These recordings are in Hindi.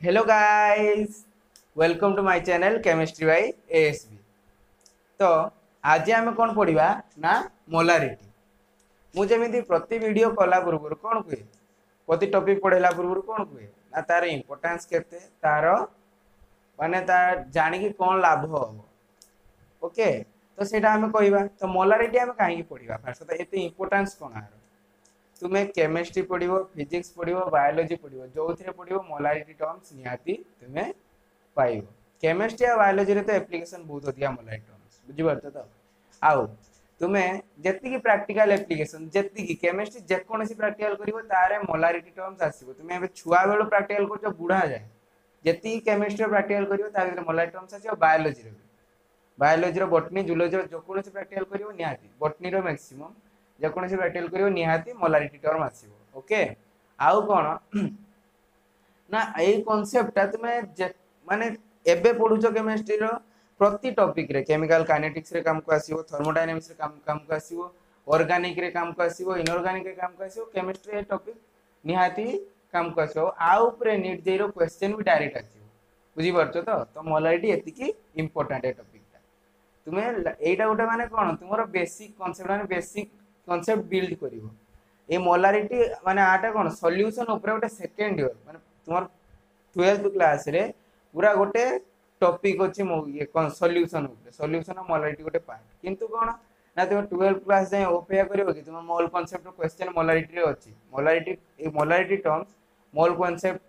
Hello guys, welcome to my channel chemistry by ASB. तो आज आम कौन पढ़ा ना मोलारिटी। मुझे प्रति वीडियो कला पूर्व कौन कहे प्रति टॉपिक पढ़ेला पूर्व कौन कहे ना तार इंपोर्टेंस केते तार माने तार जानिकी कौन लाभ हम। ओके, तो सेटा आम कहवा तो मोलारिटी आम कहीं पढ़ा फास्ट तो ये इंपोर्टेंस कौन आर तुम्हें केमिस्ट्री पढ़ो, फिजिक्स पढ़ो, बायोलॉजी पढ़ो, जो थे पढ़ो मोलारिटी टर्म्स निहाती तुम्हें पाइब। केमिस्ट्री और बायोलॉजी रे तो एप्लीकेशन बहुत अधिक मोलारिटी टर्म्स बुझीपार तो आउ तुम्हें जी प्रैक्टिकल एप्लीकेशन जी केमिस्ट्री जेकोसी प्रैक्टिकल करिवो तारे मोलारिटी टर्म्स आसीबो। तुम्हें एबे छुआ बेलो प्रैक्टिकल करछो बुढ़ा जाए जी केमिस्ट्री प्रैक्टिकल करिवो ता भीतर मोलारिटी टर्म्स आसीबो। बायोलॉजी रे बायोलॉजी रो बॉटनी जूलॉजी रो जेकोसी प्रैक्टिकल करिवो निहाती बॉटनी रो मैक्सिमम जेकोसी प्रैक्टिकल करिवो निहाती मोलारिटी टर्म आसीबो। ओके, आउ कोन ना ए कांसेप्टटा तुम्हें माने एबे पढुछ केमिस्ट्री रो प्रति टॉपिक रे केमिकल काइनेटिक्स रे काम को आसीबो, थर्मोडायनामिक्स रे काम को आसीबो, ऑर्गेनिक रे काम को आसीबो, इनऑर्गेनिक रे काम को आसीबो। केमिस्ट्री ए टॉपिक निहाती काम को आसीबो। आ ऊपर नीट जेरो क्वेश्चन भी डायरेक्ट आसीबो बुझी परछो तो मोलारिटी एतिकी इंपोर्टेंट ए टॉपिकटा तुम्हें एटा गोटे माने कोन तुमरो बेसिक कांसेप्ट माने बेसिक कांसेप्ट बिल्ड करिवो। ए मोलारिटी माने आटा कोन सॉल्यूशन ऊपर गोटे सेकंड ईयर माने तुमर 12th क्लास रे पूरा गोटे टॉपिक अछि ये कोन सॉल्यूशन ऊपर सॉल्यूशन ऑफ मोलारिटी गोटे पार्ट किंतु कोन ना तुम 12th क्लास जाय ओपेया करिवो कि तुम मोल कांसेप्ट क्वेश्चन मोलारिटी रे अछि मोलारिटी ए मोलारिटी टर्म्स मोल कांसेप्ट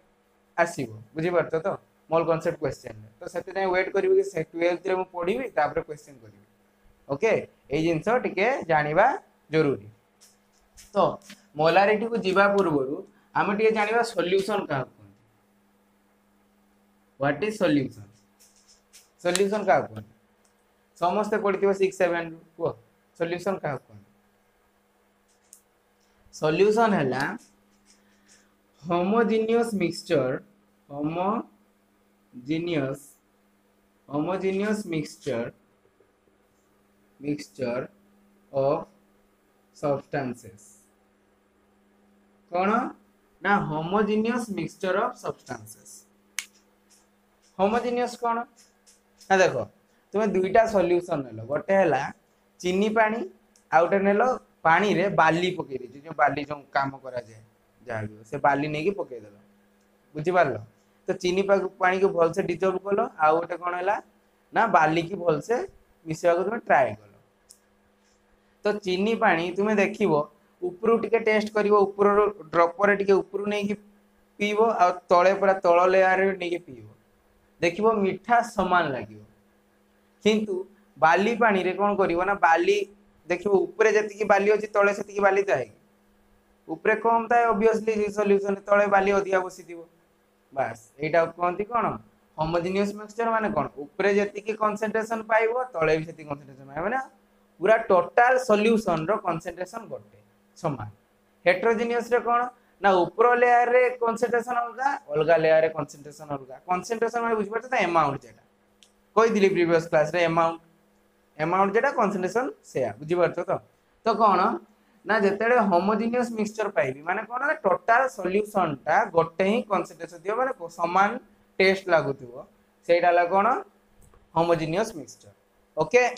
आसीबो बुझी परतो तो मोल कांसेप्ट क्वेश्चन तो सेते जाय वेट करिवो कि 12th रे मु पढिबी तापर क्वेश्चन करिवि। ओके, ए जिंस टिके जानिबा जरूरी। तो मोलारिटी को जीवा पूर्व आम टे जाना सॉल्यूशन क्या व्हाट इज सॉल्यूशन सॉल्यूशन क्या कहते समस्ते पढ़ी 6-7 कह सॉल्यूशन क्या कहते सॉल्यूशन है homogeneous mixture homogeneous mixture of substances कौन ना homogeneous mixture of substances. Homogeneous कौन ना देखो तुम्हें दुईटा सॉल्यूशन नेलो गोटे है चीनी पानी आउटे नेलो पानी रे बाली पकई दे जो बाली जो काम करा जाए जहाँ भी से बाली नहीं कि पकई देलो बुझी पारलो। तो चीनी पानी को भल से डिजोल्व कलो आउ गोटे कौन है ना बाली की भल से मिसवा को तुम्हें ट्राए कलो। तो चीनी पानी तुम्हें देखिवो उपरू टिके टेस्ट करिवो ऊपर ड्रॉपर टिके ऊपर नहीं कि पीवो आ तळे पूरा तळ लेयर रे नहीं कि पीवो देखिवो मीठा समान लागिवो। किंतु बाली पानी रे कोन करिवो ना बाली देखिवो ऊपर जति की बाली अछि तळे सेति की बाली थाए ऊपर कम थाए ऑब्वियसली सॉल्यूशन तळे बाली अधिया बसिदिवो बस एटा कहंती कोन होमोजेनियस मिक्सचर माने कोन ऊपर जति की कंसंट्रेशन पाइबो तळे भी सेति कंसंट्रेशन पाइबो ना पूरा टोटल सॉल्यूशन रो कंसंट्रेशन गोटे समान। हेटेरोजेनियस रे कोन ना ऊपर लेयर रे कंसंट्रेशन अलगा लेयर रे कंसंट्रेशन माने बुझि परछ त अमाउंट जेटा कोइ दिली प्रीवियस क्लास रे अमाउंट जेटा कंसंट्रेशन से बुझि परछ तो कोन ना जेतेले होमोजेनियस मिक्सचर पाइबी माने कोन ना टोटल सॉल्यूशन टा गोटे ही कंसंट्रेशन दियो माने समान टेस्ट लागुथिबो सेटा ला कोन होमोजेनियस मिक्सचर। ओके,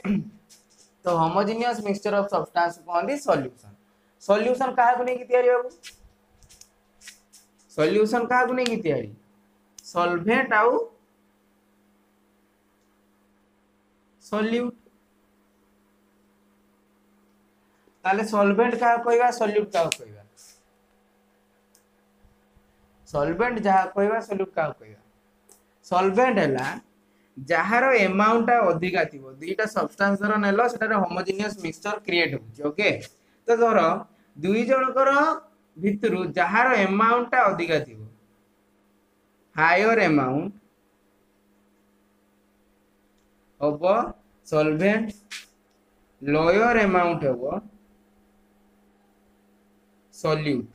तो होमोजेनियस मिक्सचर ऑफ सब्सटेंस कहंदी सॉल्यूशन। सॉल्यूशन काहा को नहीं की तैयारी बाबू सॉल्यूशन काहा को नहीं की तैयारी सॉल्वेंट आउ सॉल्यूट ताले सॉल्वेंट काहा कहबा सॉल्यूट काहा कहबा सॉल्वेंट जहा कहबा सॉल्यूट काहा कहबा सॉल्वेंट हैला जहार अमाउंट अधिका थिबो दुईटा सब्सटेंस रो नेलो सेटा होमोजेनियस मिक्सचर क्रिएट हो। ओके, तो धर दुई जनकर भितरु जहार अमाउंट अधिका थिबो हायर अमाउंट होबो सॉल्वेंट लोअर अमाउंट होबो सॉल्यूट।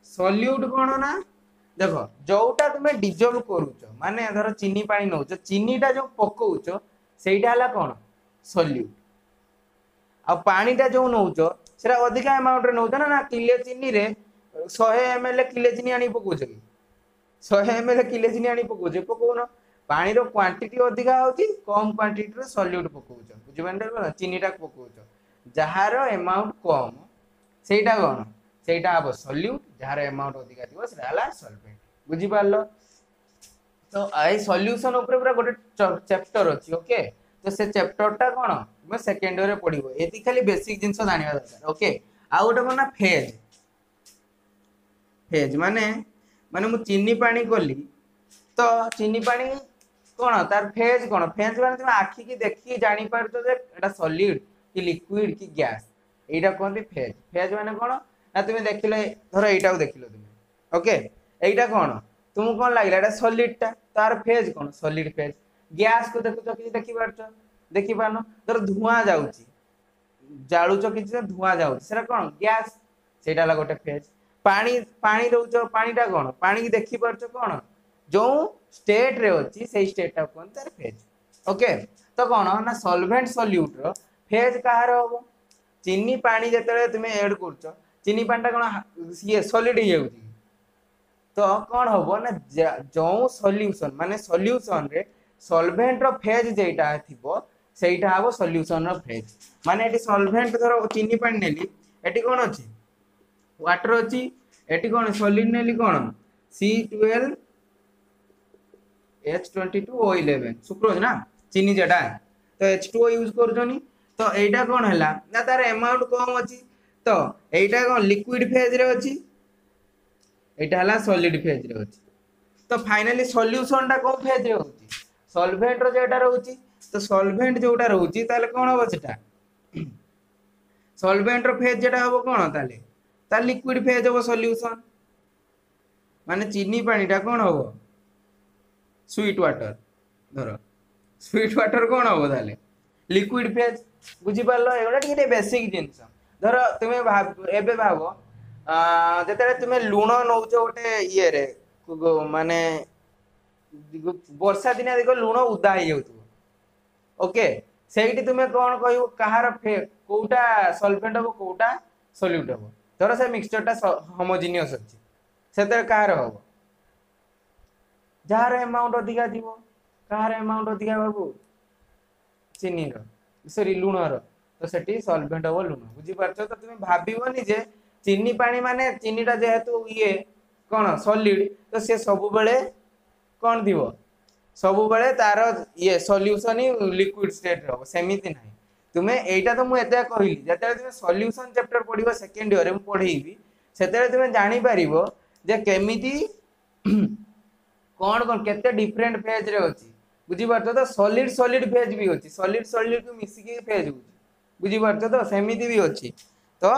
सॉल्यूट कोन ना देखो जोटा तुम्हें डिजोल्व करूच माने धर चीनी पानी नौ चीनीटा जो पकाउच सेटा हला कोन सॉल्यूट आ पानीटा जो नौच सेटा अधिका अमाउंट रे नौच ना किले चीनी रे 100 ml किले चीनी आनी पकाउच कि 100 ml किले चीनी आनी पकाउछ पकाउन पानी रो क्वांटिटी अधिका होची कम क्वांटिटी रो सॉल्यूट पकाउछ बुझि पांडे चीनी टा पकाउछ जहार अमाउंट कम सेटा कोन सेटा अब सॉल्यूट जहार अमाउंट अधिका थिबो सेटा हला सॉल्वेंट बुझि पारलो। तो आई सॉल्यूशन ऊपर पूरा गोटे चैप्टर अछि ओके तो से चैप्टर टा कोन मैं सेकंड ईयर रे पढिबो एति खाली बेसिक जिंस जानिबा दरकार ओके आ गोटे कोन ना फेज फेज माने माने मु चीनी पानी कोली तो चीनी पानी कोन तार फेज माने तुम आखि की देखि जानि पारतो जे एटा सॉलिड कि लिक्विड कि गैस एटा कोनती फेज फेज माने कोन ना तुम देखिले धर एटा देखिलो तुम ओके एटा कोन तुम कोन लागला एटा सॉलिड टा तार फेज कोन सॉलिड फेज गैस को देखुछ कि देखि पारछ देखि पानो धर धुआं जाउची जाळुछ कि धुआं जाउची सेरा कोन गैस सेटा ला गोटे फेज पानी पानी दउछ पानीटा कोन पानी की देखि पारछ कोन जो स्टेट रे अछि से स्टेट टा कोन तार फेज ओके तो कोन ना सॉल्वेंट सॉल्यूट रो फेज कहार होबो चीनी पानी जेतले तुमे ऐड करछ चीनी पानी टा कोन ये सॉलिड ही जाउची तो कौन होबो ना जो सॉल्यूशन माने सॉल्यूशन रे सॉल्वेंट रो फेज जेटा थिबो सेटा हबो सॉल्यूशन रो फेज माने एटी सॉल्वेंट धरो चीनी पानी नेली एटी कोन अछि वाटर अछि एटी कोन सॉलिड नेली कोन C12 H22O11 सुक्रोज ना चीनी जेटा तो H2O यूज करजनी तो एटा कोन हला ना तार अमाउंट कम अछि तो एटा कोन लिक्विड फेज रे अछि एटा हला सॉलिड फेज रे अछि तो फाइनली सॉल्यूशन टा कोन फेज रे होछि सॉल्वेंट रो जेटा रहउछि तो सॉल्वेंट जोटा रहउछि ताले कोन होबो सेटा सॉल्वेंट रो फेज जेटा होबो कोन ताले ता लिक्विड फेज होबो सॉल्यूशन माने चीनी पानी टा कोन होबो स्वीट वाटर धरो स्वीट वाटर कोन होबो ताले लिक्विड फेज बुझि पारलो एगोटा टिके बेसिक जिंस धरो तुमे एबे भाबो जेते तुमे लूण नौच गोटे ये रे माने वर्षा दिन देखो लूण उदा हो जाउतो ओके सेठी तुमे कोन कहू कहार कोटा सॉल्वेंट हो कोटा सॉल्यूट हो धर से मिक्सचर टा होमोजेनियस अछि सेते कहार हो जार अमाउंट अधिका दिबो कहार अमाउंट अधिका बाबू चीनी रो सॉरी लूण रो तो सेठी सॉल्वेंट हो लूण बुझी पारछो तो तुमे भाबिबोनी जे चीनी पानी माने चीनी टा जेहेतु ये कोन सॉलिड तो से सब बेले कोन दिबो सब बेले तार ये सॉल्यूशन ही लिक्विड स्टेट रो सेमिति नाही तुमे एटा तो मु एते कहली जते तुमे सॉल्यूशन चैप्टर पढिबो सेकंड ईयर में पढेइबी सेते तुमे जानि पारिबो जे केमिति कोन कोन केते डिफरेंट फेज रे होची बुझी पारतो तो सॉलिड सॉलिड फेज भी होची सॉलिड सॉलिड को मिसी के फेज होची बुझी पारतो तो सेमिति भी होची तो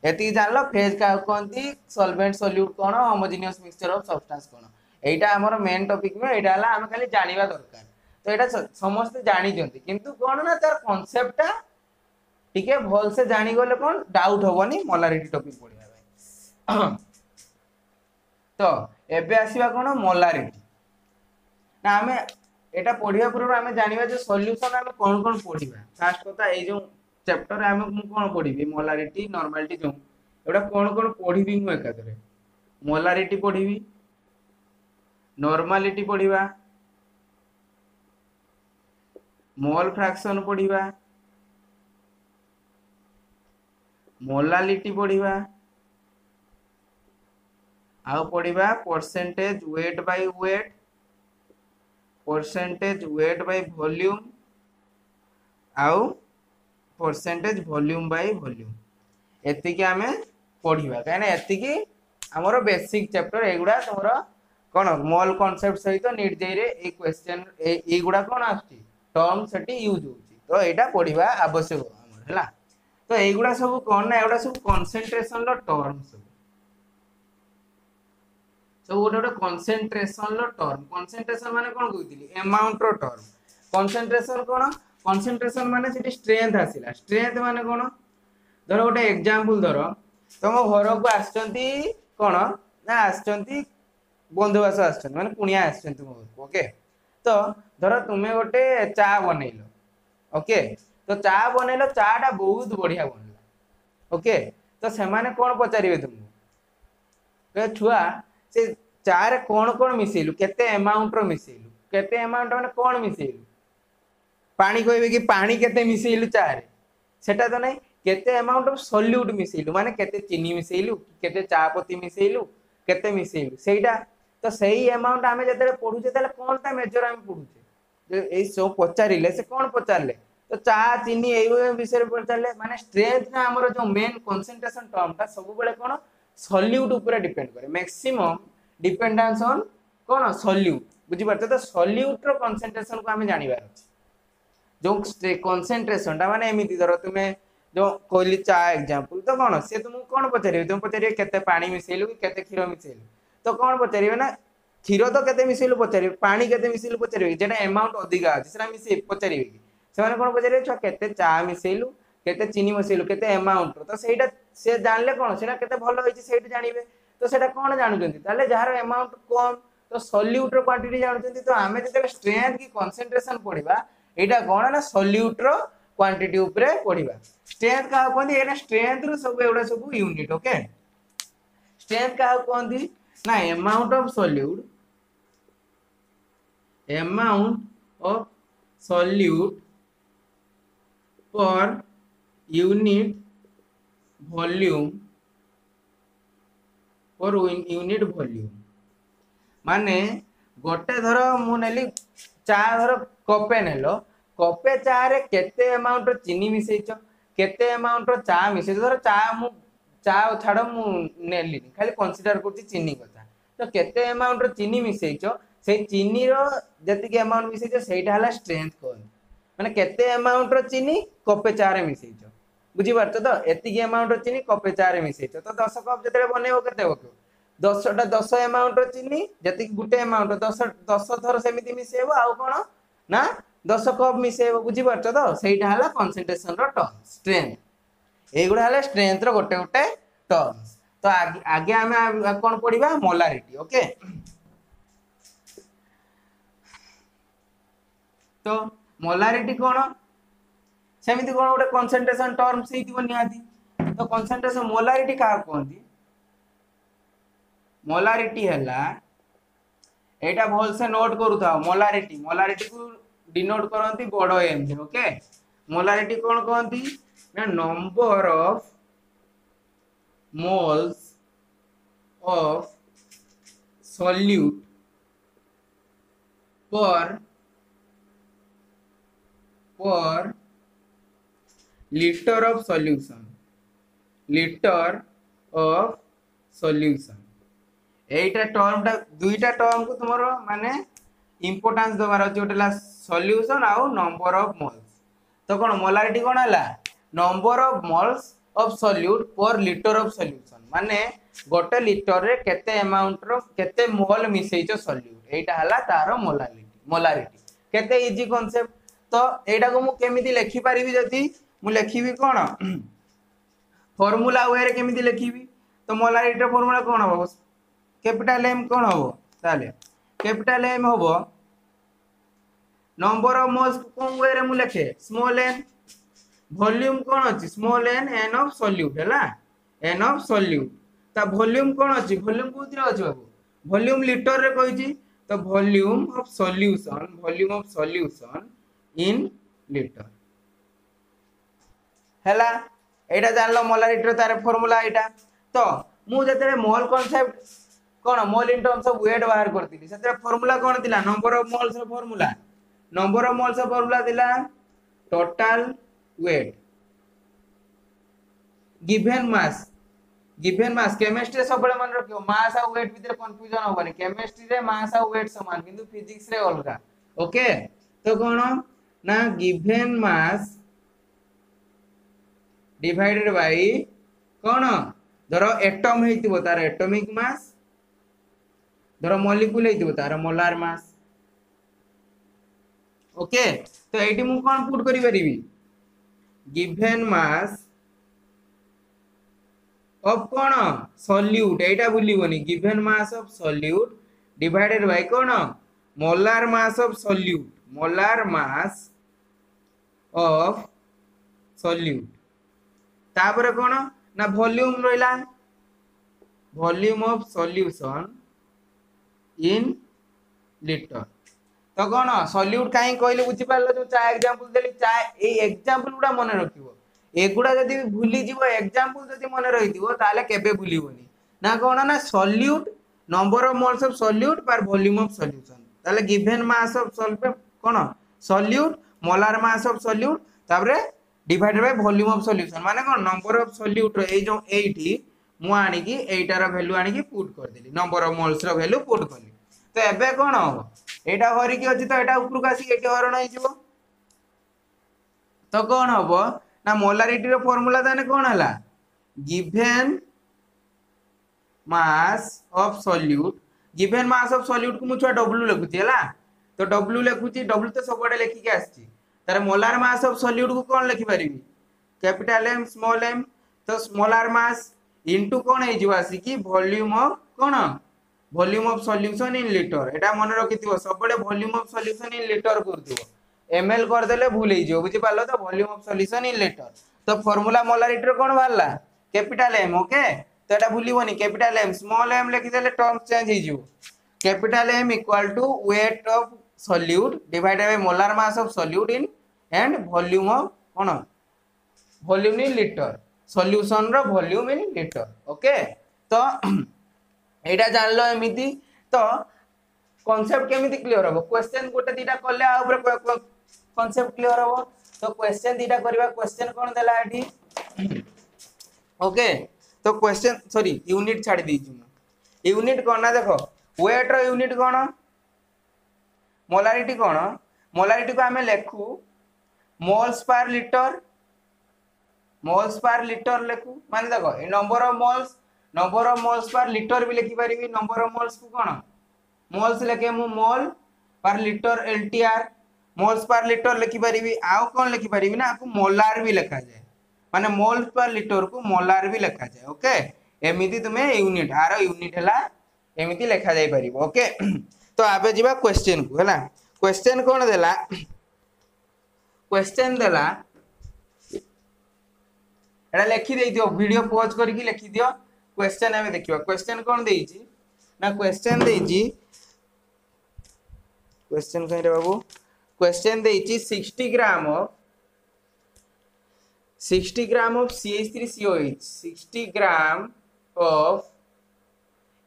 एति जानलो फेज का कोनती सॉल्वेंट सॉल्यूट कोन होमोजेनियस मिक्सचर ऑफ सब्सटेंस कोन एटा हमर मेन टॉपिक में एटा हला हम खाली जानिबा दरकार तो एटा समस्त जानि जंती किंतु कोन ना तार कांसेप्ट टा ठीके भल से जानि गले कोन डाउट होबनी मोलारिटी टॉपिक पढिबा भाई तो एबे आसीबा कोन मोलारिटी ना हमें एटा पढिबा पूर्व हमें जानिबा जे सॉल्यूशन हम कोन कोन पढिबा फर्स्ट कथा ए जो चैप्टर हम मु कोन पढिबी मोलारिटी नॉर्मलिटी जो एटा कोन कोन पढिबी मु एकादरे मोलारिटी पढिबी नॉर्मलिटी पढिबा मोल फ्रैक्शन पढिबा मोलालिटी पढिबा आउ पढिबा percentage weight by weight percentage weight by volume आउ परसेंटेज वॉल्यूम बाय वॉल्यूम एति के हमें पढिबा काहे ना एति की हमरो बेसिक चैप्टर एगुडा तमरो कोन मोल कांसेप्ट सहित नीट जेई रे ए क्वेश्चन ए गुडा कोन आछि टर्म सेटी यूज होछि तो एटा पढिबा आवश्यक हमर हला तो ए गुडा सब कोन ना एगुडा सब कंसंट्रेशन लो टर्म सब गोटे कंसंट्रेशन लो टर्म कंसंट्रेशन माने कोन कहितली अमाउंट रो टर्म कंसंट्रेशन कोन कंसंट्रेशन माने सेठी स्ट्रेंथ आसिला स्ट्रेंथ माने कोन धरो गोटे एग्जांपल धरो तुम घर को आछंती कोन ना आछंती बंधुवास आछंती माने पुनिया आछंती घर को ओके तो धरो तुमे गोटे चा बनैलो ओके तो चा बनैलो चाटा बहुत बढ़िया बनला ओके तो से माने कोन पचारिबे तुमको के छुआ से चारे कौन कौन मिसेलु केते अमाउंट रो मिसेलु केते अमाउंट माने कौन मिसेलु पानी कहबे कि पानी केते मिसेलु चारे सेटा तो नहीं केते अमाउंट ऑफ सॉल्यूट मिसेलु माने केते चीनी मिसेलु केते चा पत्ती मिसेलु केते मिसेलु सेटा तो सही अमाउंट आमे जते पढुचे तले कोन ता मेजर आमे पढुचे ए सब पचारिले से कोन पचारले तो चा चीनी ए विषय पचारले माने स्ट्रेंथ ना हमरो जो मेन कंसंट्रेशन टर्म ता सब बेले कोन सॉल्यूट ऊपर डिपेंड करे maximum dependence on cone solute बुझी परते तो सॉल्यूट रो कंसंट्रेशन को आमे जानिबार अछि जो कंसंट्रेशन ता माने एमिति धरो तुमे जो कोइली चा एग्जांपल तो कोन से तुम कोन पचारिबे तुम पचारिबे केते पानी मिसेलु केते खीरो मिसेलु तो कोन पचारिबे ना खीरो तो केते मिसेलु पचारिबे पानी केते मिसेलु पचारिबे जेना अमाउंट अधिका अछि सेना मिसे पचारिबे कि सेमाने कोन पचारिबे छ केते चा मिसेलु केते चीनी मिसेलु केते अमाउंट तो सेटा से जानले कोन सेना केते भलो होइछि सेटा जानिबे तो सेटा कोन जानुचंती ताले जहार अमाउंट कम तो सॉल्यूट रो क्वांटिटी जानुचंती तो आमे जते स्ट्रेंथ की कंसंट्रेशन पढिबा एटा कोन ना सॉल्यूट रो क्वांटिटी ऊपर पढिबा स्ट्रेंथ का कोंदी एना स्ट्रेंथ रो सब एडा सब यूनिट ओके स्ट्रेंथ का कोंदी ना amount of solute per unit volume per unit volume माने गोटे धर मु नेली चा धर कपे नेलो कपे चा रे केते अमाउंट रो चीनी मिसेइचो केते अमाउंट रो चा मिसेइचो धर चा मु चा छाड़ मु नेली खाली कंसीडर करछि चीनी कथा तो केते अमाउंट रो चीनी मिसेइचो से चीनी रो जति के अमाउंट मिसेइचो सेटा हला स्ट्रेंथ कोन माने केते अमाउंट रो चीनी कपे चा रे मिसेइचो बुझी परतो तो एति के अमाउंट रो चीनी कपे चा रे मिसेइचो तो 10 कप जते बनेबो केते होको 10 अमाउंट रो चीनी जति गुटे अमाउंट 10 थर सेमिति मिसेबो आ कोन ना 10 कप मिसेबो बुझी परतो तो सेटा हला कंसंट्रेशन रो टर्म स्ट्रेंथ एगुडा हला स्ट्रेंथ रो गोटे गोटे टर्म्स तो आगे हमें कौन पढ़िबा मोलारिटी ओके तो मोलारिटी कौन सेमिति कौन गोटे कंसंट्रेशन टर्म सेइतिबो नियादी तो कंसंट्रेशन मोलारिटी का कोंदी मोलारिटी हला एटा भल से नोट करू था मोलारिटी को डिनोट करंती बड़ एम से ओके मोलारिटी कौन कहंती ना number of moles of solute per liter of solution Etah term टा दुईटा टर्म को तुमरो माने इंपोर्टेंस दबार अछि ओटेला सॉल्यूशन आउ नंबर ऑफ मोल्स तो कोन मोलारिटी कोन हला number of moles of solute पर लीटर ऑफ सॉल्यूशन माने गोटे लीटर रे केते अमाउंट रो केते मोल मिसेइचो सॉल्यूट एटा हला तारो मोलारिटी केते इजी कांसेप्ट तो एटा को मु केमिति लिखि परिबी जति मु लिखिबी कोन फार्मूला वे रे केमिति लिखिबी तो मोलारिटी रो फार्मूला कोन हो कैपिटल एम कोन हो ताले कैपिटल एम होबो नंबर ऑफ मोल्स कोन वे रे मु लिखे स्मॉल एन वॉल्यूम कौन अछि स्मॉल एन ऑफ सॉल्यूट हैला एन ऑफ सॉल्यूट ता वॉल्यूम कौन अछि वॉल्यूम कोथिरे अछि बाबू वॉल्यूम लीटर रे कहि छी तो volume of solution in litre हैला एटा जानलो मोलारिटी रो तारे फार्मूला एटा तो मु जते मोल कांसेप्ट कोन mole in terms of weight बाहर करतिली सेते फार्मूला कोन दिला नंबर ऑफ मोल्स रो फार्मूला दिला total weight given mass chemistry सब बड़े मन रखियो मास आ वेट भीतर कंफ्यूजन होबनी केमिस्ट्री रे मास आ वेट समान किंतु फिजिक्स रे अलगा ओके तो कोन ना गिवन मास डिवाइडेड बाय कोन धरो एटम हेतिबो तार एटॉमिक मास धरो मॉलिक्यूल हेतिबो तार मोलार मास ओके तो एटी मु कोन पुट करि परिबी given mass of cone solute Etah भूलिबोनी given mass of solute divided by cone molar mass of solute तापर कोन ना वॉल्यूम रहिला volume of solution in litre. तो कौन सल्यूट कहीं कहले बुझी पारलो जो चा एग्जांपल देली चा ए एग्जांपल गुडा मन रखिवो एगुडा जदी भूली जीवो एग्जांपल जदी मन रहिदिवो ताले केबे भूलिबोनी ना कौन ना solute number of moles of solute per volume of solution ताले गिवन मास ऑफ सॉल्वेंट कौन solute molar mass of solute तापरे divided by volume of solution माने कौन नंबर ऑफ सल्यूट ए जो 80 मु आनी की एटार वैल्यू आनी की पुट कर देली नंबर ऑफ मोल्स रो वैल्यू पुट करली तो एबे कौन हो एटा हरि की अछि तो एटा ऊपर का आसी एटे हरण होई जिवो तो कौन हबो ना मोलारिटी रो फार्मूला ताने कौन हला गिवन मास ऑफ सॉल्यूट को मु छुआ w लिखुची हला तो w लिखुची w तो सबडे लिखि के आछि तारे मोलार मास ऑफ सॉल्यूट को कौन लिखि परिबी कैपिटल M स्मॉल m तो मोलार मास इनटू कौन हे जिवो आसी की वॉल्यूम ऑफ कौन volume of solution in litre एटा मन रखिथिबो सबडे volume of solution in litre करदिबो ml कर देले भूल हे जिवो बुझि पालो तो volume of solution in litre तो फार्मूला मोलारिटी रो कोन वाला कैपिटल M ओके तो एटा भूलिबोनी कैपिटल M स्मॉल m लिखि देले टर्म चेंज हे जिवो capital M equal to weight of solute divided by molar mass of solute in and volume of कोन वॉल्यूम इन लीटर सॉल्यूशन रो वॉल्यूम इन लीटर ओके तो एटा जानलो एमिति तो कांसेप्ट केमिति क्लियर हो क्वेश्चन गोटे दीटा करले आ ऊपर कांसेप्ट क्लियर हो तो क्वेश्चन दीटा करबा क्वेश्चन कोन देला एठी ओके तो क्वेश्चन सॉरी यूनिट छाडी दीजु यूनिट कोन ना देखो वेट रो यूनिट कोन मोलारिटी को हमें लिखू मोल्स पर लीटर लिखू माने देखो ए number of moles per litre भी लिखि पारिबी नंबर ऑफ मोल्स को कोन मोल्स लेके मु मोल पर litre LTR moles per litre लिखि पारिबी आउ कोन लिखि पारिबी ना आपको मोलार भी लिखा जाए माने मोल्स पर लीटर को मोलार भी लिखा जाए ओके एमिति तुमे यूनिट आरो यूनिट हला एमिति लिखा जाय पारिबो ओके तो आबे जिबा क्वेश्चन को हला क्वेश्चन कोन देला क्वेश्चन देला एडा लिखि देई दियो वीडियो पॉज करके लिखि दियो क्वेश्चन हमें देखिबा क्वेश्चन कोन देइची ना क्वेश्चन देइची क्वेश्चन कहीं रे बाबू क्वेश्चन देइची 60 gram of CH3COH 60 gram of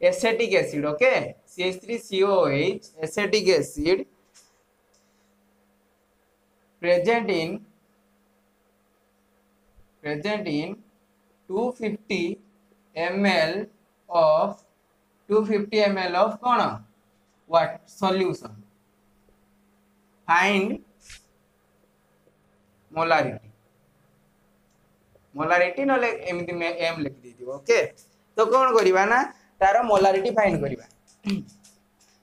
acetic acid okay CH3COH acetic acid present in 250 ml of कौन what solution find molarity नले एमिति में m लिख दी ओके तो कौन करिबा ना तार मोलारिटी फाइंड करिबा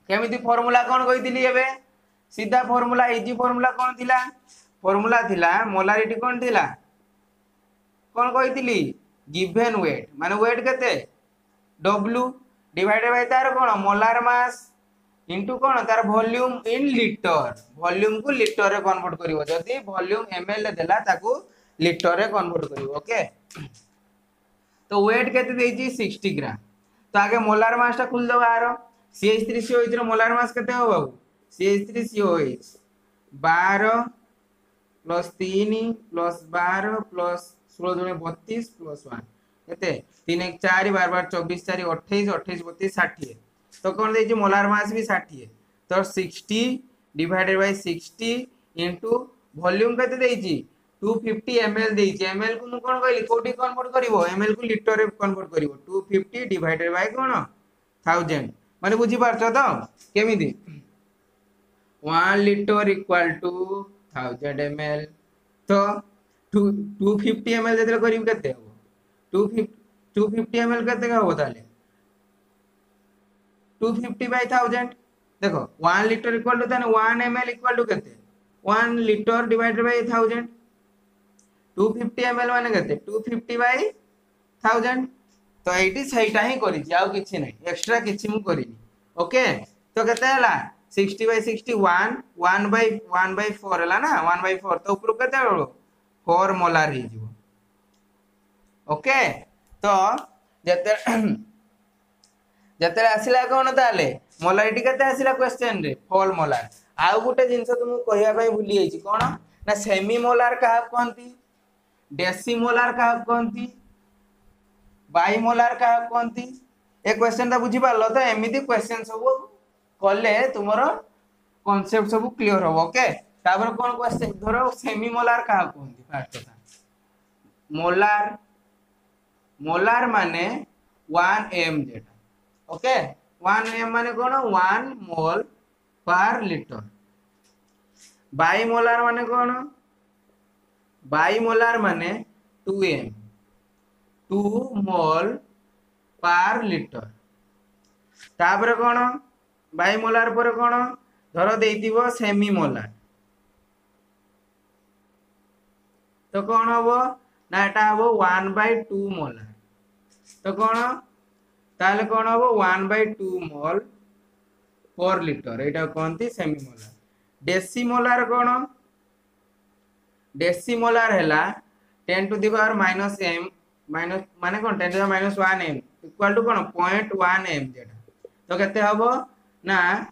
केमिति फार्मूला कौन कहितली एबे सीधा फार्मूला इजी फार्मूला कौन थिला फार्मूला थिला मोलारिटी कौन थिला कौन कहितली गिवन वेट माने वेट केते w डिवाइडेड बाय तार कोन मोलार मास इनटू कोन तार वॉल्यूम इन लीटर वॉल्यूम को लीटर रे कन्वर्ट करिवो जदी वॉल्यूम ml ले देला ताको लीटर रे कन्वर्ट करिवो ओके तो वेट केते देइची 60 ग्राम तो आगे मोलार मास ता खुल दो आरो CH3COH रो मोलार मास केते हो बाबू CH3COH 12 प्लस 3 प्लस 12 प्लस 16 दुने 32 प्लस 1 केते 3 1 4 12 12 24 4 28 28 32 60 तो कौन देछि मोलार मास भी 60 तो 60 डिवाइडेड बाय 60 इनटू वॉल्यूम केते देछि 250 ml देछि ml को मु कोन कहली कोठी कन्वर्ट करिवो ml को लीटर रे कन्वर्ट करिवो 250 डिवाइडेड बाय कोन 1000 माने बुझी पारछो तो केमिति 1 लीटर इक्वल टू 1000 ml तो 250 ml जेतले करिव केते हो 250 ml केते हो ताले 250 बाय 1000 देखो 1 लीटर इक्वल टू तने 1 ml इक्वल टू केते 1 लीटर डिवाइडेड बाय 1000 250 ml माने केते 250 बाय 1000 तो एटी सहीटा ही करी छी आउ किछि नै एक्स्ट्रा किछि मु करिनी ओके तो केते हला 60 बाय 61 1 बाय 4 हला ना 1 बाय 4 तो ऊपर केते हलो 4 मोलार ही जीवो ओके तो जते आसिला कोन ताले मोलारिटी केते आसिला क्वेश्चन रे 4 मोलार। आउ गुटे जिंस तुमु कहिया भाई भूली जाईची कोन ना सेमी मोलार कहा कहंती, डेसिमोलार कहा कहंती, बाइमोलार कहा कहंती। ए क्वेश्चन ता बुझी पारलो तो एमिति क्वेश्चन सब कले तुमरो कांसेप्ट सब क्लियर हो। ओके तापर कोन क्वेश्चन धरो सेमी मोलार कहा कहंती। फर्स्ट कथा मोलार, मोलार माने 1 m जेटा। ओके 1 m माने कोन 1 मोल पर लीटर। बाइमोलार माने कोन, बाइमोलार माने 2 m 2 मोल पर लीटर। तापर कोन बाइमोलार पर कोन धरो देइतिबो सेमी मोलार तो कोन हबो ना एटा हबो 1/2 मोलार। तो कोन ताले कोन हबो 1/2 मोल पर लीटर एटा कोनती सेमी मोलार। डेसिमोलार कोन, डेसिमोलार हैला 10 to the power -m minus माने कोन 10 to the -1 m equal to कोन 0.1 m जेटा। तो केते हबो ना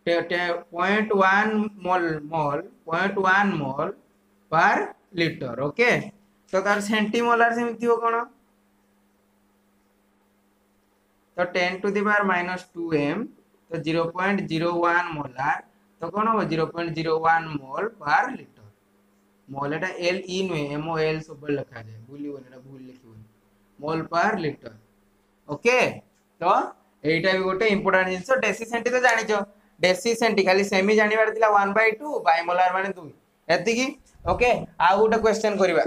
0.1 मोल पर लीटर। ओके तो तार सेंटीमोलार सेमिति हो कोन तो 10 टू द पावर -2 m तो 0.01 मोलार तो कोन हो 0.01 मोल पर लीटर। मोल एटा एल ई नुए एम ओ एल सब लिखा जाए भूली बोले एटा भूल लिखिबो मोल पर लीटर। ओके तो एटा भी गोटे इंपोर्टेंट जिंस। डेसी सेंटी तो जानि छो डेसी सेंटी खाली सेमी जानिबार थिला 1/2 बाइमोलार माने 2 एति की। ओके आ गोटे क्वेश्चन करबा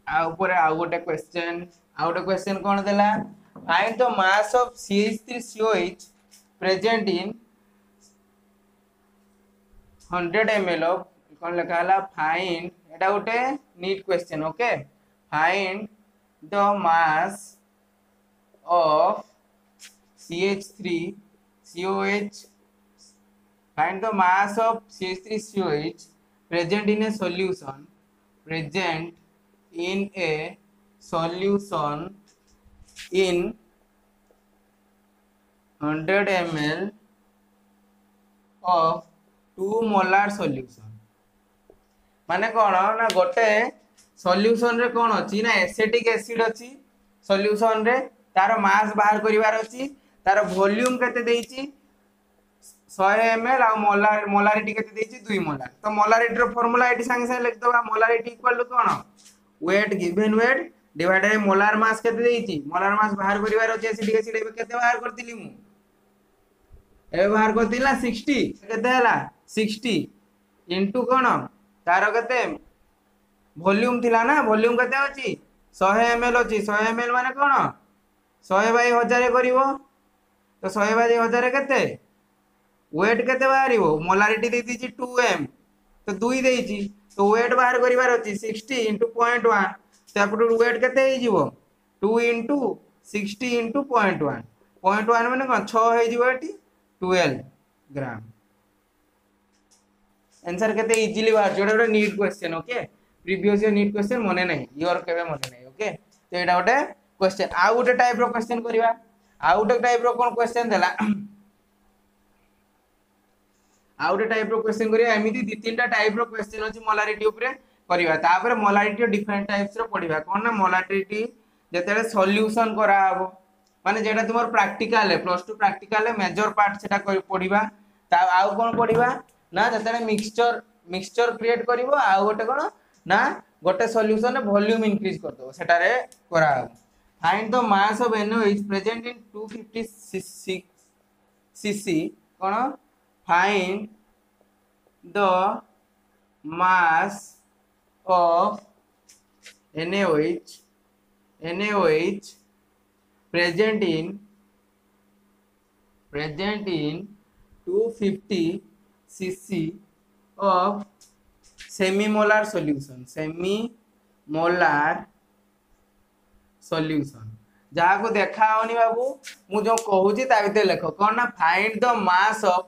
आ ऊपर आ गोटे क्वेश्चन कोन देला find the mass of CH3COH present in 100 ml of कोन लिखा हला फाइंड एटा गोटे NEET question. Okay find the mass of CH3COH find the mass of CH3COH present in a solution in 100 ml of 2 molar solution। माने कोन ना गोटे सॉल्यूशन रे कोन अछि ना एसिटिक एसिड अछि सॉल्यूशन रे तार मास बाहर करिवार अछि तार वॉल्यूम केते देइछि 100 ml आ मोलार मोलारिटी केते देइछि 2 मोलार। तो मोलारिटी रो फार्मूला एटी संगे संगे लिख दबा मोलारिटी इक्वल टू कोन weight given weight divided by molar mass केते देइछि मोलार मास बाहर करिवार अछि एसिटिक एसिड एबे केते बाहर करतिली मु एबे बाहर करतिला 60 केते हला 60 इनटू कोन तार केते वॉल्यूम थिला ना वॉल्यूम केते अछि 100 ml अछि 100 ml माने कोन 100/1000 करिवो तो 100/1000 केते वेट केते बाहरिवो मोलारिटी दे दीची 2m तो 2 देइची तो वेट बाहर करिवार अछि 60 * 0.1 तापर वेट केते हे जिवो 2 * 60 * 0.1 0.1 माने कोन 6 हे जिवो एटी 12 ग्राम। आंसर केते इजीली बाहर जोडा NEET question. Okay previous year NEET question मने नहीं योर केबे मने नहीं। ओके तो एटा गोटे क्वेश्चन आ गोटे टाइप रो क्वेश्चन करिवा आ गोटे टाइप रो कोन क्वेश्चन देला आ गोटे टाइप रो क्वेश्चन करिया एमिति दि तीनटा टाइप रो क्वेश्चन अछि मोलारिटी ऊपर करिवा तापर मोलारिटी डिफरेंट टाइप्स रो पढिवा कोन ना मोलारिटी जेतेले सॉल्यूशन करा हबो माने जेटा तुमर प्रैक्टिकल है प्लस 2 प्रैक्टिकल है मेजर पार्ट सेटा पढिवा ता आउ कोन पढिवा ना जेतेले मिक्सचर क्रिएट करिवो आ गोटे कोन ना गोटे सॉल्यूशन रे वॉल्यूम इंक्रीज कर दो सेटा रे करा हबो। Find the mass of NaOH present in 250 cc cone find the mass of NaOH present in 250 cc of semimolar solution जहाँ को देखा होनी बाबू मु जो कहूची ता भीतर लेखो कौन ना find the mass of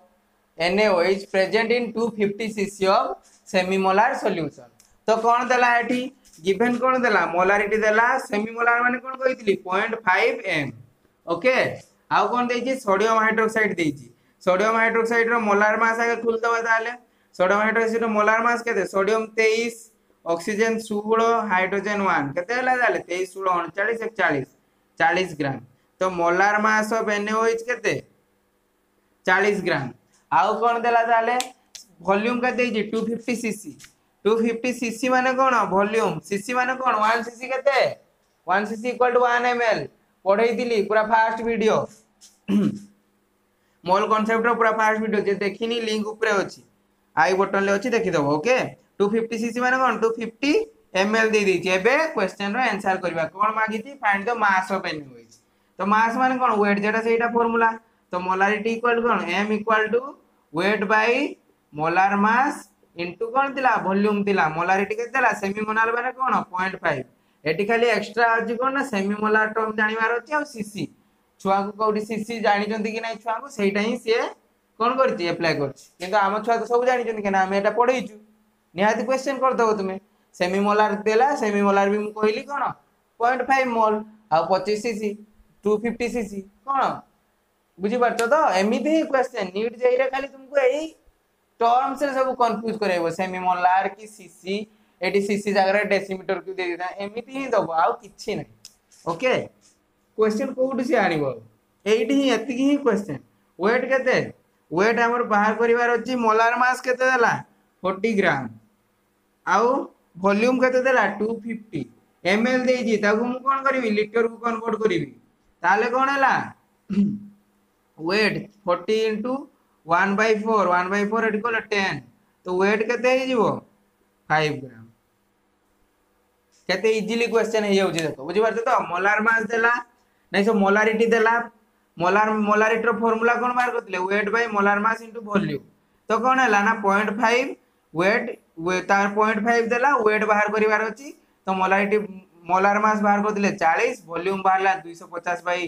NaOH present in 250 cc of semimolar solution. तो कौन देला एठी गिवन कौन देला मोलारिटी देला सेमी मोलार माने कौन कहितली 0.5 m ओके आउ कौन देछि सोडियम हाइड्रोक्साइड देछि सोडियम हाइड्रोक्साइड रो मोलार मास आगे खुल दबा ताले सोडियम हाइड्रोक्साइड रो मोलार मास केते सोडियम 23 ऑक्सीजन 16 हाइड्रोजन 1 केते हला ताले 23 16 39 41 40 ग्राम तो मोलार मास ऑफ NaOH केते 40 ग्राम आउ कौन देला ताले वॉल्यूम केते देछि 250 सीसी 250 सीसी माने कौन वॉल्यूम सीसी माने कौन 1 सीसी केते 1 सीसी इक्वल टू 1 ml पढ़ाई दिली पूरा फास्ट वीडियो मोल कांसेप्ट रो पूरा फास्ट वीडियो जे देखिनी लिंक ऊपर अछि आई बटन ले अछि देखि दबो ओके 250 सीसी माने कौन 250 ml दे दी एबे क्वेश्चन रो आंसर करबा कोन मागी थी find the mass of NaOH तो मास माने कौन वेट जेटा सेटा फार्मूला तो मोलारिटी इक्वल कौन m equal to weight by molar mass into कौन थिला वॉल्यूम थिला मोलारिटी के थिला सेमी मोलार माने कौन 0.5 एटी खाली एक्स्ट्रा अछि कोन ना सेमी मोलार टर्म जानिबार अछि और सीसी छुआ को कोडी सीसी जानि जंती कि नै छुआ को सेटा ही से कोन करछि अप्लाई करछि किंतु हम छुआ तो सब जानि जंती कि ना हम एटा पढैछु निहाती क्वेश्चन कर दो तुमे सेमी मोलार देला सेमी मोलार भी मु कहली कोन 0.5 मोल आ 25 सीसी 250 सीसी कोन बुझी पारतो तो एमिति ही क्वेश्चन नीट जेई रे खाली तुमको एई टर्म्स से सब कंफ्यूज करेबो सेमी मोलार की सीसी एटी सीसी जगह डेसीमीटर को दे देता एमिति ही दबो आउ किछि नै ओके क्वेश्चन कोड से आनिबो एइटी ही एति ही क्वेश्चन वेट केते वेट हमर बाहर करिवार अछि मोलार मास केते देला 40 ग्राम आउ वॉल्यूम केते देला 250 ml देजी ताकू मु कोन करबी लीटर को कन्वर्ट करबी ताले कोन हला वेट 40 into 1/4 1/4 एटी कोला 10 तो वेट केते ही जीवो 5 ग्राम केते इजीली क्वेश्चन हे जाउची देखो बुझी पारते तो मोलार मास देला नै सो मोलारिटी देला मोलारिटी रो फार्मूला कोन बार करथिले wait by molar mass into volume तो कोन हला ना 0.5 वेट तार 0.5 देला वेट बाहर करिवार अछि तो मोलारिटी मोलार मास बाहर करथिले 40 वॉल्यूम बाहरला 250 बाय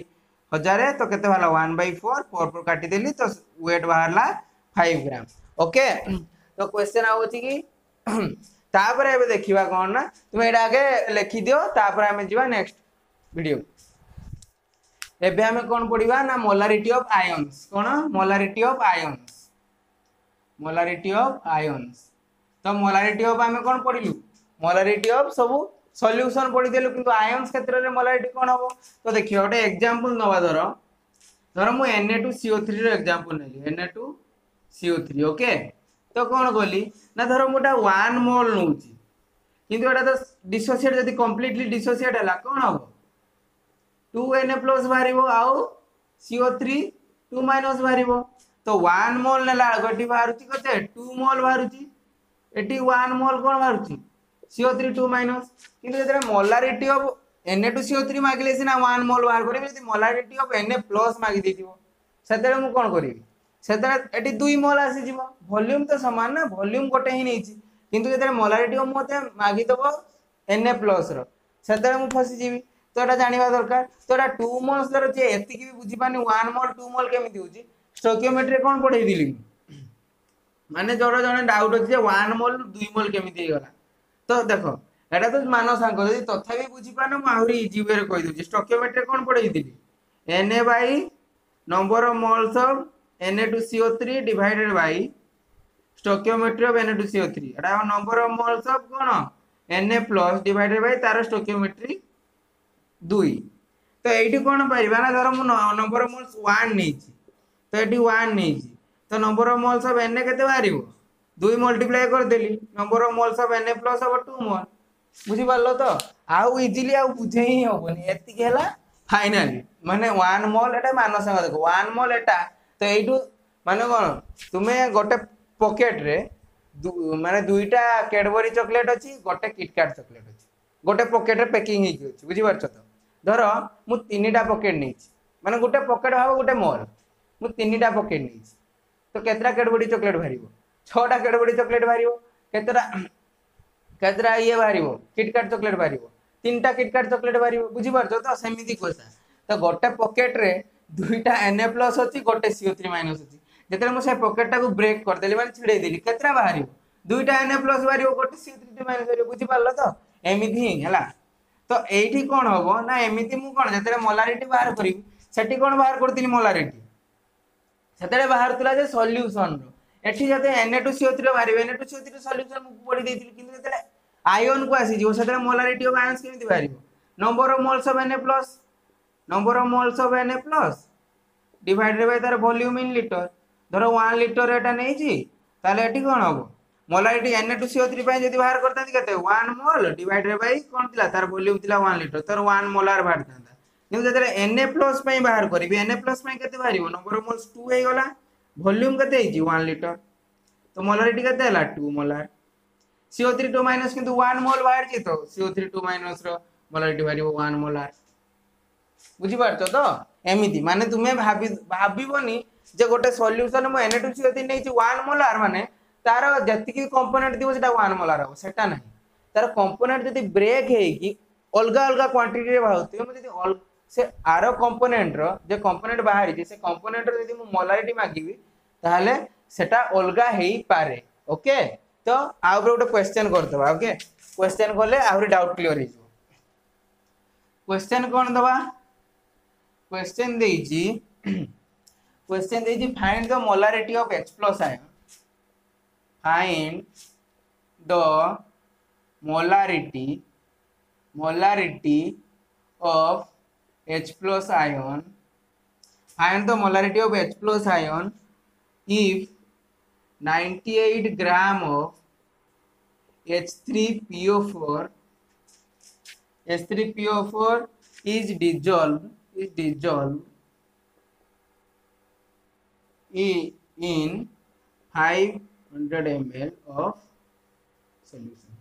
1000 तो केते वाला 1/4 4 काटी देली तो वेट बाहरला 5 ग्राम ओके तो क्वेश्चन आउची की तापर एबे देखिबा कोन ना तुम एडा आगे लिखि दियो तापर हमें जीवा नेक्स्ट वीडियो एबे हमें कोन पढिबा ना molarity of ions cone molarity of ions तो मोलारिटी ऑफ हमें कोन पढिलु मोलारिटी ऑफ सब सॉल्यूशन पढि देलु किंतु आयंस क्षेत्र रे मोलारिटी कोन होबो तो देखियो ओटे एग्जांपल नवा धरो मु Na2CO3 रो एग्जांपल नेली Na2CO3 ओके तो कौन बोली ना धरो मोटा 1 मोल नउची किंतु एटा तो डिसोसिएट जदी कंप्लीटली डिसोसिएट हला कोन होबो 2Na+ बाहरिबो आउ CO3 2- बाहरिबो तो 1 मोल नेला गटी बाहरुची कते 2 मोल बाहरुची एटी 1 मोल कोन बाहरुची CO3 2- किंतु जदि मोलारिटी ऑफ Na2CO3 मागले सिना 1 मोल बाहर करिबे जदि मोलारिटी ऑफ Na+ मागी देतिबो सेतरे मु कोन करिबी सेतरे एटी 2 मोल आसी जीवो वॉल्यूम तो समान ना वॉल्यूम गोटे ही नैची किंतु जदि मोलारिटी ऑफ मते मागी दबो Na+ रो सेतरे मु फसी जीवी तो एटा जानिबा दरकार तो एटा 2 मोल्स दर जे एति की बुझी पानी 1 मोल 2 मोल केमिति होची स्टोकियोमेट्री कोन पढै दिली माने जोरो जने डाउट होची जे 1 मोल 2 मोल केमिति गला तो देखो एटा तो मानो सांको जदि तथापि बुझी पानो माहुरी इजी वे रे कहि दोची स्टोकियोमेट्री कोन पढै दिली Na by number of moles of Na2CO3 divided by stoichiometry of Na2CO3 Etah number of moles of cone Na+ divided by तार stoichiometry 2 तो एठी कोन पाइबा ना धरो मु नंबर ऑफ मोल्स 1 नेची तो एठी 1 नेची तो number of moles of Na केते बारिबो 2 मल्टीप्लाई कर देली number of moles of Na+ अब 2 मोल बुझी पारलो तो आउ इजीली आउ बुझे ही होबनी एति केला फाइनली माने 1 मोल एटा मानो संग देखो 1 मोल एटा तो एठू माने कोन तुमे गोटे पॉकेट रे माने दुईटा कैडबरी चॉकलेट अछि गोटे किटकैट चॉकलेट अछि गोटे पॉकेट रे पैकिंग हेकी अछि बुझी पारछ तो धरो मु तीनटा पॉकेट नेछि माने गोटे पॉकेट भाबो गोटे मोल मु तीनटा पॉकेट नेछि तो केतरा कैडबरी चॉकलेट भरिबो 6टा कैडबरी चॉकलेट भरिबो केतरा ये भरिबो किटकैट चॉकलेट भरिबो 3टा किटकैट चॉकलेट भरिबो बुझी पारछ तो सेमिति कोसा तो गोटे पॉकेट रे दुईटा Na+ अछि गोटे CO3- अछि जेतरे मु से पॉकेट टा को ब्रेक कर देली माने छिड़े देली केतरा बाहरिबो दुईटा Na+ बाहरिबो गोटे CO3- बाहरिबो बुझी पारलो तो एमिति ही हला। तो एठी कोन होबो ना एमिति मु कोन जतरे मोलारिटी बाहर करी सेठी कोन बाहर करतिनी मोलारिटी सेतरे बाहर तुला जे सॉल्यूशन रो एठी जते Na2CO3 बाहर Na2CO3 सॉल्यूशन मु पढी देतिल किंतु जते आयन को आसी जो सेतरे मोलारिटी ऑफ आयंस केमिति बाहरिबो number of moles of Na+ number of moles of Na+ divided by तार वॉल्यूम इन लीटर धरो 1 लीटर एटा नै छी ताले एठी कोन होबो मोलारिटी Na2CO3 पे जदी बाहर करता केते 1 मोल डिवाइडेड बाय कोन थिला तार वॉल्यूम थिला 1 लीटर तर 1 मोलार बाहर थांदा निउ जदरे Na+ पे बाहर करबी Na+ पे केते बाहरिबो नंबर ऑफ मोल्स 2 हे गला वॉल्यूम केते हिची 1 लीटर तो मोलारिटी केते हला 2 मोलार CO3 2 माइनस किंतु 1 मोल बाहर छी तो CO3 2 माइनस रो मोलारिटी बाहरिबो 1 मोलार बुझी पारछो तो एमिति माने तुमे भाबिबोनी जे गोटे सॉल्यूशन मो Na2CO3 नै छी 1 मोलार माने तार जति कंपोनेंट दिबो सेटा 1 मोलार हो सेटा नहीं तार कंपोनेंट जति ब्रेक हे कि अलगा अलगा क्वांटिटी रे बाहुते हम जति से आरो कंपोनेंट रो जे कंपोनेंट बाहरी जे से कंपोनेंट रो जति मो मोलारिटी मागिबी ताहले सेटा अलगा हेई पारे ओके तो आ ऊपर गोटे क्वेश्चन करतबा ओके क्वेश्चन करले आउरी डाउट क्लियर हे जो क्वेश्चन कोन दबा क्वेश्चन देजी क्वेश्चन देजी find the molarity of H+ ion find the molarity of H+ ion find the molarity of H+ ion if 98 gram of H3PO4 is dissolved in 500 ml of solution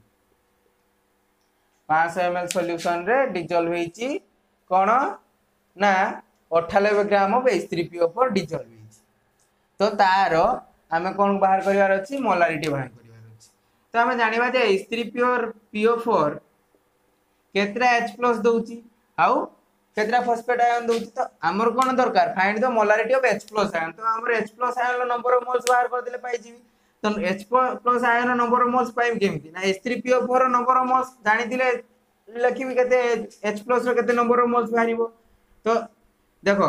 500 ml solution रे डिजॉल्व होईची कोन ना 98 ग्राम ऑफ H3PO4 डिजॉल्व होईची तो तारो हमें कोन बाहर करिवार अछि मोलारिटी बाहर करिवार अछि तो हमें जानिबा जे H3PO4 केतरा H+ दोउची आउ केतरा फॉस्फेट आयन दोउची तो हमर कोन दरकार find the molarity of H+ ion तो हमर H+ आयन लो नंबर ऑफ मोल्स बाहर कर देले पाई जीवी तो H+ ion number of moles पाइम केमती ना H3PO4 नंबर ऑफ मोल्स जानि दिले लखिबी केते H+ रो केते नंबर ऑफ मोल्स बाहरिबो तो देखो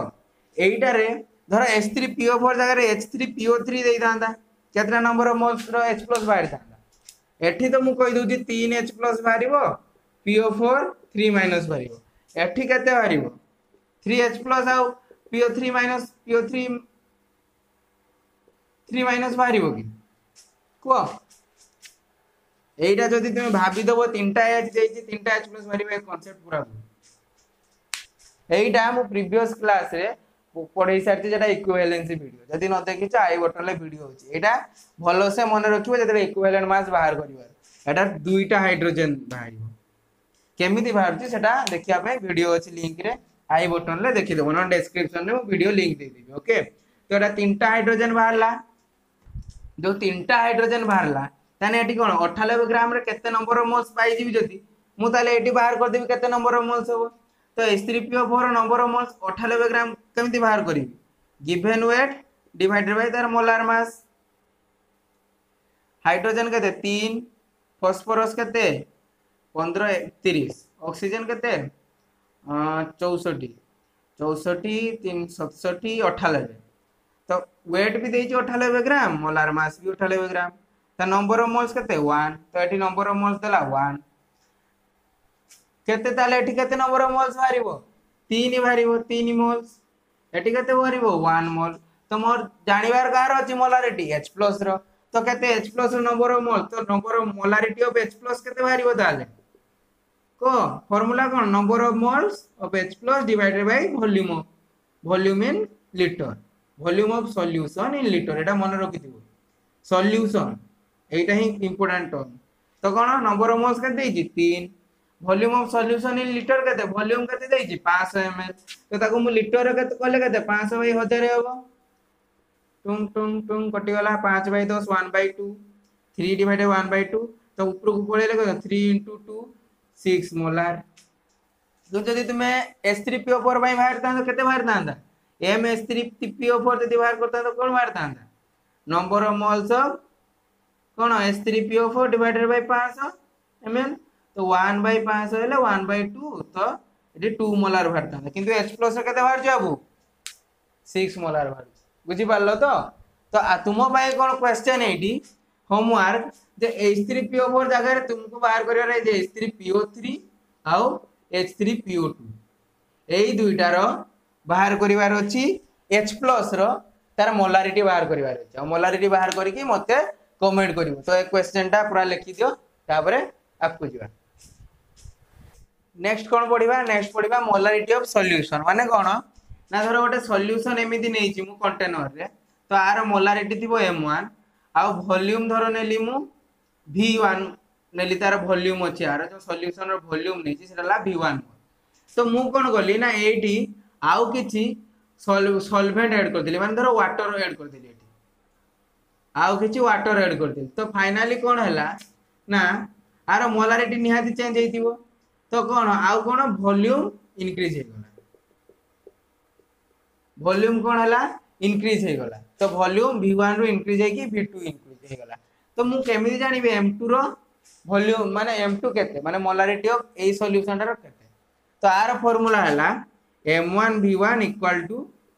एइटा रे धरो H3PO4 जगह रे H3PO3 देई दांदा केतरा नंबर ऑफ मोल्स रो H+ बाहर दांदा एठी तो मु कहि दोजी 3H+ बाहरिबो PO4 3 माइनस बाहरिबो एठी केते बाहरिबो 3H+ आउ PO3 माइनस PO3 3 माइनस बाहरिबो कि को एइटा जदि तुम भाबी दबो तीनटा H देइछि तीनटा H+ बाहरिबो कांसेप्ट पूरा एइटा मु प्रीवियस क्लास रे पढ़ाई सारछि जेटा इक्विवेलेंसी वीडियो जदि न देखिछ आई बटन ले वीडियो होछि एटा भलो से मन रखिबो जेते इक्विवेलेंट मास बाहर करिवार एटा दुईटा हाइड्रोजन बाहरिबो केमिति बाहरछि सेटा देखिया पे वीडियो अछि लिंक रे आई बटन ले देखि देबो न डिस्क्रिप्शन रे वीडियो लिंक दे देबी ओके तो एटा तीनटा हाइड्रोजन बाहरला जो तीनटा हाइड्रोजन बाहरला ताने एटी कोन 98 ग्राम रे केते नंबर ऑफ मोल्स पाई जीवी जति मु ताले एटी बाहर कर देबी केते नंबर ऑफ मोल्स हो तो H3PO4 नंबर ऑफ मोल्स 98 ग्राम केमिति बाहर करिवि गिवन वेट डिवाइडेड बाय तार मोलार मास हाइड्रोजन केते 3 फास्फोरस केते 15 31 ऑक्सीजन केते 64 3 67 98 तो वेट भी देइछि 98 ग्राम मोलार मास भी 98 ग्राम तो नंबर ऑफ मोल्स केते 1 तो एठी नंबर ऑफ मोल्स देला 1 केते ताले एठी केते नंबर ऑफ मोल्स बाहरिबो 3 बाहरिबो 3 मोल्स एठी केते बाहरिबो 1 मोल तो मोर जानिबार कार अछि मोलारिटी H+ रो तो केते H+ रो नंबर ऑफ मोल तो number of molarity of H+ केते बाहरिबो ताले को फार्मूला कोन number of moles of H+ divided by volume in litre volume of solution in litre एटा मन रखि दिबो सॉल्यूशन एटा ही इंपोर्टेंट टर्म तो कोन नंबर ऑफ मोल्स केते देइछि 3 volume of solution in litre केते वॉल्यूम केते देइछि 500 ml तो ताको मु लीटर केते कहले केते 500 बाय 1000 होबो टुंग टुंग टुंग कटि गला 5 बाय 10 1/2 3 डिवाइडेड 1/2 तो ऊपर को पळेले 3 * 2 6 मोलार तो जदि तुमे H3PO4 बाय बाहर तांदा केते बाहर तांदा MH3PO4 जदि बाहर करता तो कोन बाहर तांदा नंबर ऑफ मोल्स ऑफ कोन H3PO4 डिवाइडेड बाय 500 ml तो 1/500 हेले 1/2 तो ये 2 मोलार बाहर था किंतु H+ रे केते बाहर जाबू 6 मोलार बाहर बुझी पारलो तो तुम पाए कोन क्वेश्चन एटी होमवर्क जे H3PO4 जगह रे तुमको बाहर करिया रे जे H3PO3 आउ H3PO2 एई दुईटार बाहर करिवार अछि H+ रो तार मोलारिटी बाहर करिवार अछि आ मोलारिटी बाहर करके मते कमेंट करिवो तो ए क्वेश्चन टा पूरा लिखि दियो तापरे आपको जीवा नेक्स्ट कोन पढिबा नेक्स्ट पढिबा मोलारिटी ऑफ सॉल्यूशन माने कोन ना धरो गोटे सॉल्यूशन एमिति नै छि मु कंटेनर रे तो आर मोलारिटी थिबो m1 आ वॉल्यूम धरो नेली मु v1 नेली तार वॉल्यूम अछि आर जो सॉल्यूशन रो वॉल्यूम नै छि सेला v1 तो मु कोन गली ना एटी आउ किछि सॉल्वेंट ऐड कर दिली माने धरो वाटर ऐड कर दिली एटी आउ किछि वाटर ऐड कर दिली तो फाइनली कोन हला ना आर मोलारिटी निहाती चेंज हेतिबो तो कोन आउ कोन वॉल्यूम इंक्रीज हे गला वॉल्यूम कोन हला इंक्रीज हे गला तो वॉल्यूम v1 रो इंक्रीज हे कि v2 इंक्रीज हे गला तो मु केमिति जानिबे m2 रो वॉल्यूम माने m2 केते माने मोलारिटी ऑफ ए सॉल्यूशन रो केते तो आर फार्मूला हला m1 v1 equal to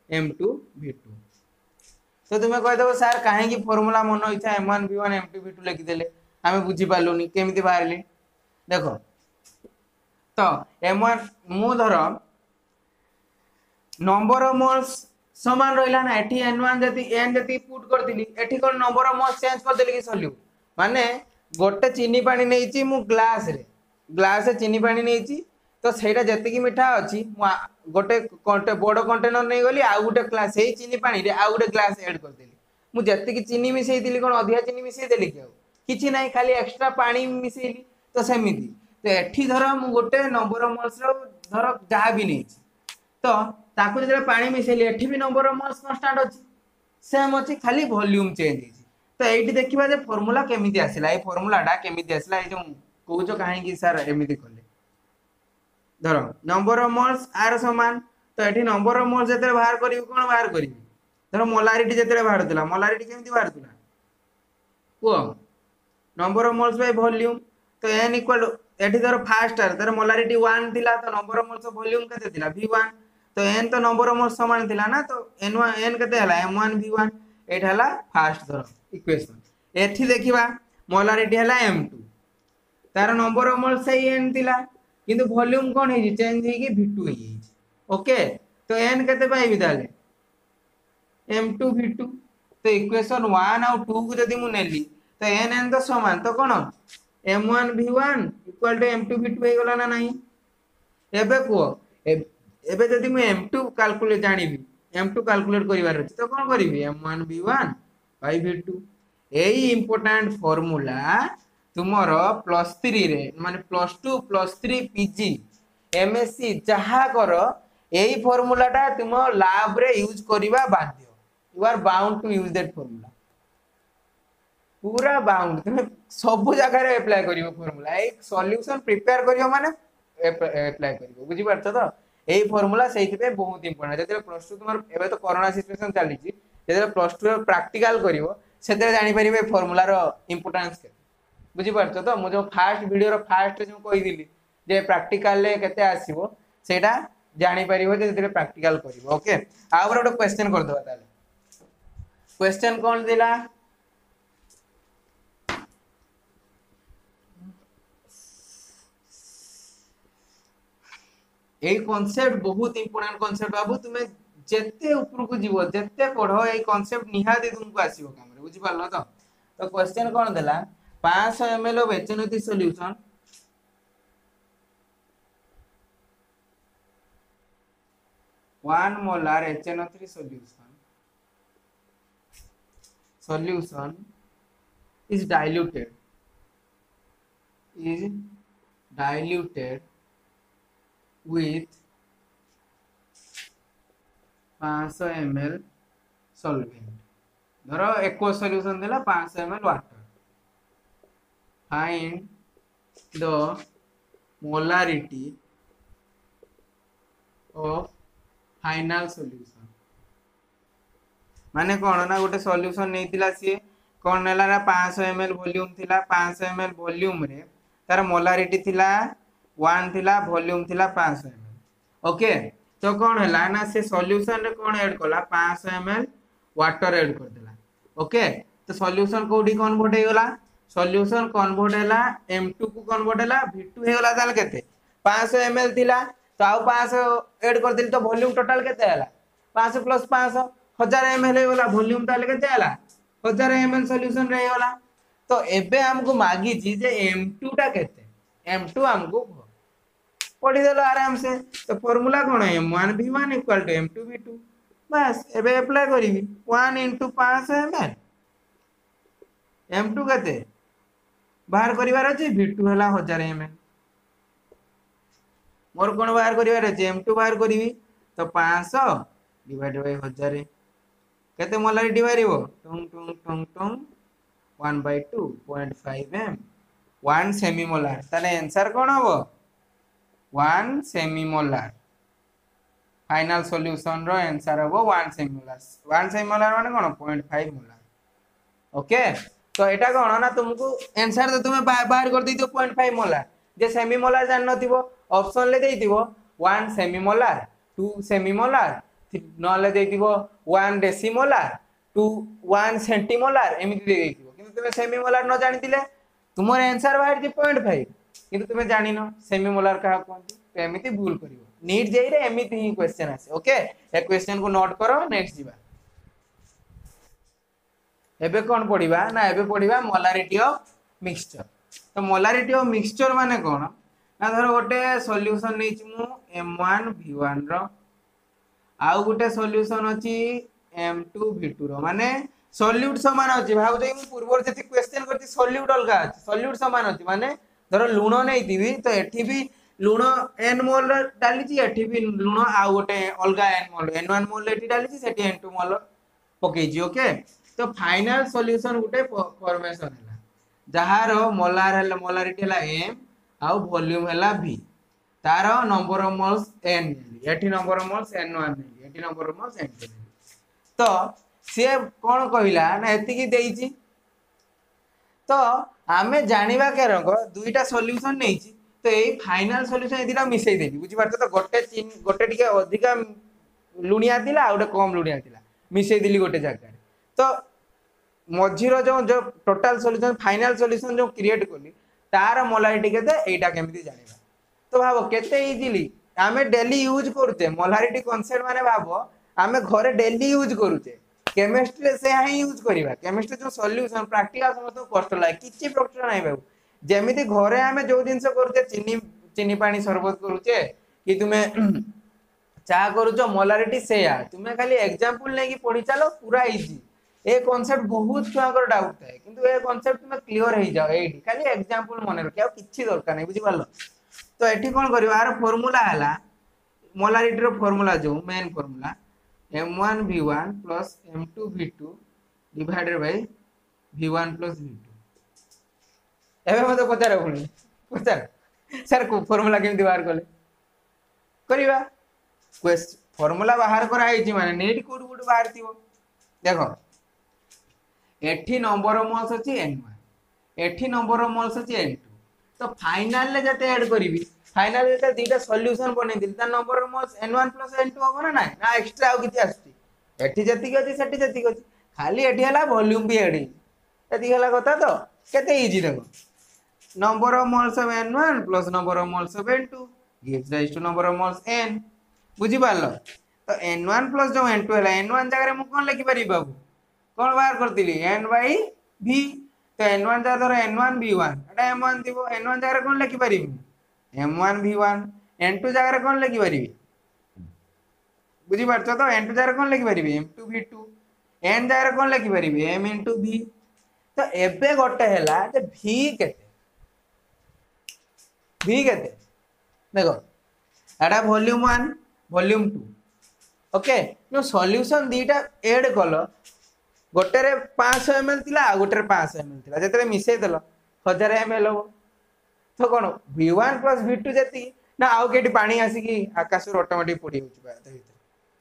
m2 v2 तो तुम्हें कह दबो सर काहे की फार्मूला मन इच्छा m1 v1 m2 v2 लिखि देले हमें बुझी पालुनी केमिति बाहरली देखो तो m1 मु धरो नंबर ऑफ मोल्स समान रहिला ना एठी n1 जति पुट कर दिली एठी कोन नंबर ऑफ मोल्स चेंज कर देली कि सॉल्यूट माने गोटे चीनी पानी नेइची मु ग्लास रे चीनी पानी नेइची तो सेटा जति की मिठा अछि गोटे बड़ कंटेनर नै गली आ गोटे ग्लास हे चीनी पानी रे आ गोटे ग्लास ऐड कर देली मु जति की चीनी मिसई दिली कोन अधिया चीनी मिसई देली कि किछि नै खाली एक्स्ट्रा पानी मिसईली तो सेमिति तो एठी धरो मु गोटे नंबर ऑफ मोल्स रो धरो जहा भी नेइची तो ताकू जे पानी मिसैली एठी भी नंबर ऑफ मोल्स कांस्टेंट अछि सेम अछि खाली वॉल्यूम चेंज हेछि तो एठी देखिबा जे फार्मूला केमिति आसिला ए फार्मूलाटा केमिति आसिला ए जो कहूचो काहे कि सर एमिति करले धरो नंबर ऑफ मोल्स आर समान तो एठी नंबर ऑफ मोल्स जेते बाहर करिवि कोन बाहर करिवि धरो मोलारिटी जेते बाहर तुला मोलारिटी केमिति बाहर तुला को number of moles by volume तो n इक्वल एठी धरो फास्ट आर धरो मोलारिटी 1 दिला तो नंबर ऑफ मोल्स वॉल्यूम केते दिला v1 तो n तो नंबर ऑफ मोल्स समान दिला ना तो n केते हला m1 v1 एठा हला फास्ट धरो इक्वेशन एठी देखिबा मोलारिटी हला m2 तार नंबर ऑफ मोल्स सही n दिला किंतु वॉल्यूम कोन हे चेंज हे कि v2 हे ओके तो n केते पाइबि ताले m2 v2 तो इक्वेशन 1 और 2 को जदी मु नेली तो n तो समान तो कोन m1 v1 equal to m2 v2 हे गला ना नहीं एबे को एबे जदी मु m2 कैलकुलेट जानिबी m2 कैलकुलेट करिवार अछि तो कोन करिवि m1 v1 बाय v2 एई इंपोर्टेंट फार्मूला तुमरो +3 रे माने +2 +3 पीजी एमएससी जहा करो एई फार्मूलाटा तुम लैब रे यूज करिवा बाध्य you are bound to use that formula पूरा बाउंड तुम सब जगह रे अप्लाई करिवो फार्मूला एक सॉल्यूशन प्रिपेयर करियो माने अप्लाई करिवो बुझी परछ तो एई फार्मूला सेहि पे बहुत इंपोर्टेंट जेते +2 तुमर एबे तो कोरोना सिचुएशन चली छी जेते +2 प्रैक्टिकल करिवो सेते जानि परिबे फार्मूला रो इंपोर्टेंस के बुझी परछ तो मु जो फर्स्ट वीडियो रो फर्स्ट जो कहि दिली जे प्रैक्टिकल ले केते आसीबो सेटा जानि परिबो जे जेते प्रैक्टिकल करिवो ओके आ ओरो क्वेश्चन कर दबा ताले क्वेश्चन कोन दिला ए कांसेप्ट बहुत इंपोर्टेंट कांसेप्ट बाबू तुमे जेते ऊपर को जीवो जेते पढो ए कांसेप्ट निहाती तुमको आसीबो काम रे बुझी पालो तो क्वेश्चन कोन देला 500 ml of HNO3 solution one molar HNO3 solution is diluted with 500 ml solvent धरो एको सॉल्यूशन देला 500 ml water find the molarity of final solution माने कोन ना गोटे सॉल्यूशन नैतिला सी कोन नेला 500 ml वॉल्यूम थिला 500 ml वॉल्यूम रे तार मोलारिटी थिला 1 थिला वॉल्यूम थिला 500 ml ओके। तो कौन है ना से सॉल्यूशन रे कौन ऐड कला 500 ml वाटर ऐड कर देला ओके। तो सॉल्यूशन कोडी कन्वर्ट हे गला सॉल्यूशन कन्वर्ट हैला M2 को कन्वर्ट हैला V2 हे गला ताल केते 500 ml थिला तो आउ 500 ऐड कर दिल तो वॉल्यूम टोटल केते हैला 500 प्लस 500 1000 ml हे गला वॉल्यूम ताल केते हैला 1000 ml सॉल्यूशन रे गला। तो एबे हमको मागी जी जे M2 टा केते M2 हमको पढ़ी देलो आराम से। तो फार्मूला कौन है M1 V1 equal to M2 V2 बस एबे अप्लाई करिवि 1 * 500 ml M2 केते बाहर करिवार अछि V2 हला 1000 ml मोर कोन बाहर करिवार अछि M2 बाहर करिवि तो 500 डिवाइड बाय 1000 केते मोलारिटी बारिवो टुंग टुंग टुंग टुंग 1/2 0.5 m 1 सेमी मोलार ताले आंसर कोन हबो 1 सेमी मोलार फाइनल सॉल्यूशन रो आंसर हबो 1 सेमी मोलार 1 सेमी मोलार माने कोन 0.5 मोलार ओके। तो एटा कोन ना तुमको आंसर तो तुम्हें बाहर कर दियो 0.5 मोलार जे सेमी मोलार जान नथिबो ऑप्शन ले देइतिबो 1 सेमी मोलार 2 सेमी मोलार नले देइतिबो 1 डेसिमोलार 2 1 सेंटीमोलार एमिति देइतिबो किंतु तुमे सेमी मोलार न जानितिले तुमर आंसर बाहर जे 0.5 किंतु तुमे जानिनो सेमी मोलार कहा कोनती तो एमिति भूल करिवो नीट जेई रे एमिति ही क्वेश्चन आसे ओके। ए क्वेश्चन को नोट करो नेक्स्ट जीवा एबे कौन पढ़िबा ना एबे पढ़िबा मोलारिटी ऑफ मिक्सचर। तो मोलारिटी ऑफ मिक्सचर माने कोन ना धरो गोटे सॉल्यूशन नै छि मु M1 V1 रो आउ गोटे सॉल्यूशन अछि M2 V2 रो माने सॉल्यूट समान अछि भाउ जे मु पूर्व जति क्वेश्चन करछि सॉल्यूट अलगा अछि सॉल्यूट समान अछि माने धरो लूण नै दिबी तो एठी भी लूण n मोल डाली छि एठी भी लूण आउ गोटे अलगा n मोल n1 मोल एठी डाली छि सेठी n2 मोल पकै छि ओके। तो फाइनल सॉल्यूशन गोटे फॉर्मेशन हैला जहार मोलार हैला मोलारिटी हैला m आउ वॉल्यूम हैला v तार नंबर ऑफ मोल्स n एठी नंबर ऑफ मोल्स n1 एठी नंबर ऑफ मोल्स n2 तो से कोन कहिला ना एति की देई छि तो आमे जानिबा के रंग दुईटा सॉल्यूशन नै छि तो एई फाइनल सॉल्यूशन एदिरा मिसै देबी बुझि पारत तो गोटे टिके अधिका लुणिया दिला आ गोटे कम लुणिया दिला मिसै दिली गोटे जगह तो मझीरो जो टोटल सॉल्यूशन फाइनल सॉल्यूशन जो क्रिएट करली तार मोलारिटी केते एटा केमिति जानिबा। तो भाबो केते इजीली आमे डेली यूज करते मोलारिटी कांसेप्ट माने भाबो आमे घरे डेली यूज करूते केमिस्ट्री से ही यूज करिबा केमिस्ट्री जो सॉल्यूशन प्रैक्टिकल समस्त कष्ट लागे किछि प्रॉब्लम नै बाबू जेमिति घरे आमे जो जिंस करते चीनी पानी शरबत करूचे कि तुमे चा करूचो मोलारिटी सेया तुमे खाली एग्जांपल नै कि पढि चलो पूरा इजी ए कांसेप्ट बहुत छुआ कर डाउट थाए किंतु ए कांसेप्ट तुमे क्लियर हे जाओ एठी खाली एग्जांपल मने रखिया किछि दरकार नै बुझि पालो। तो एठी कोन करियो आर फार्मूला हला मोलारिटी रो फार्मूला जो main formula M1 V1 plus M2 V2 divided by V1 plus V2 एबे मते पचार पुनी पचार सर को फार्मूला केमि बाहर करले करिवा क्वेश्चन फार्मूला बाहर करा आइछि माने नेट कोड कोड बाहर थिबो देखो एठी नंबर ऑफ मोल्स अछि n1 एठी नंबर ऑफ मोल्स अछि n2 तो फाइनल ले जते ऐड करिवि फाइनल जते दीटा सॉल्यूशन बनै दिल ता number of moles n1 + n2 होबो ना ना एक्स्ट्रा आउ किछि आछि एठी जति अछि सेठी जति अछि खाली एठी हला वॉल्यूम भी एडी एति हला कथा तो केते इजी देखो number of moles of n1 + number of moles of n2 gives rise to number of moles n बुझी पालो। तो n1 + जो n2 हला n1 जगह रे मु कोन लिखि पारि बाबू कोन बाहर करतिली n/v तो n1 जगह धर n1 v1 एटा m1 दिबो n1 जगह रे कोन लिखि पारि m1 v1 n2 जगह रे कोन लिखि पारि बुझी पारछो तो n2 जगह रे कोन लिखि पारि m2 v2 n जगह रे कोन लिखि पारि m * v तो एबे गोटे हैला जे v केते देखो एटा वॉल्यूम 1 वॉल्यूम 2 ओके नो सॉल्यूशन दीटा ऐड कलो गोटे रे 500 ml थिला आ गोटे रे 500 ml थिला जेतरे मिसै देलो 1000 ml हो तो कोन v1 + v2 जति ना आउ केटी पानी आसी कि आकाश रो ऑटोमेटिक पड़ी होची बा त भीतर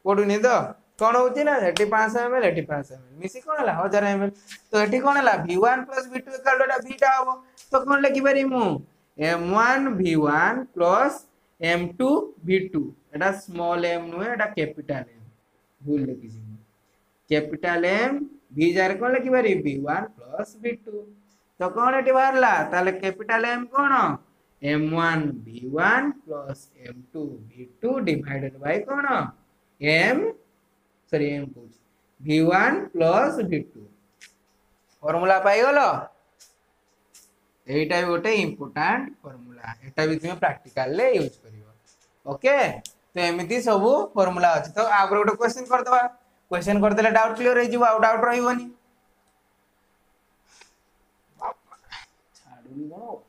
पडुनी तो कोन होची ना एटी 500 ml एटी 500 ml मिसी कोन हला 1000 ml तो एटी कोन हला v1 + v2 = v टा हो तो कोन लिखि पारि मु m1v1 प्लस m2v2 एटा स्मॉल m नुहे एटा कैपिटल m भूल लिखी कैपिटल M v जार कौन लिखि बारी v1 प्लस v2 तो कौन एटी बाहरला ताले कैपिटल M कौन m1 v1 plus m2 v2 divided by कौन m सॉरी m को v1 प्लस v2 फॉर्मूला पाई गलो एटा भी गोटे इंपोर्टेंट फॉर्मूला एटा भी तुम प्रैक्टिकल ले यूज करियो ओके तो एमिति सब फॉर्मूला अछि तो आगर गोटे क्वेश्चन कर दबा क्वेश्चन कर देले डाउट क्लियर हो जिवो डाउट रहिबोनी छाडुनी गनो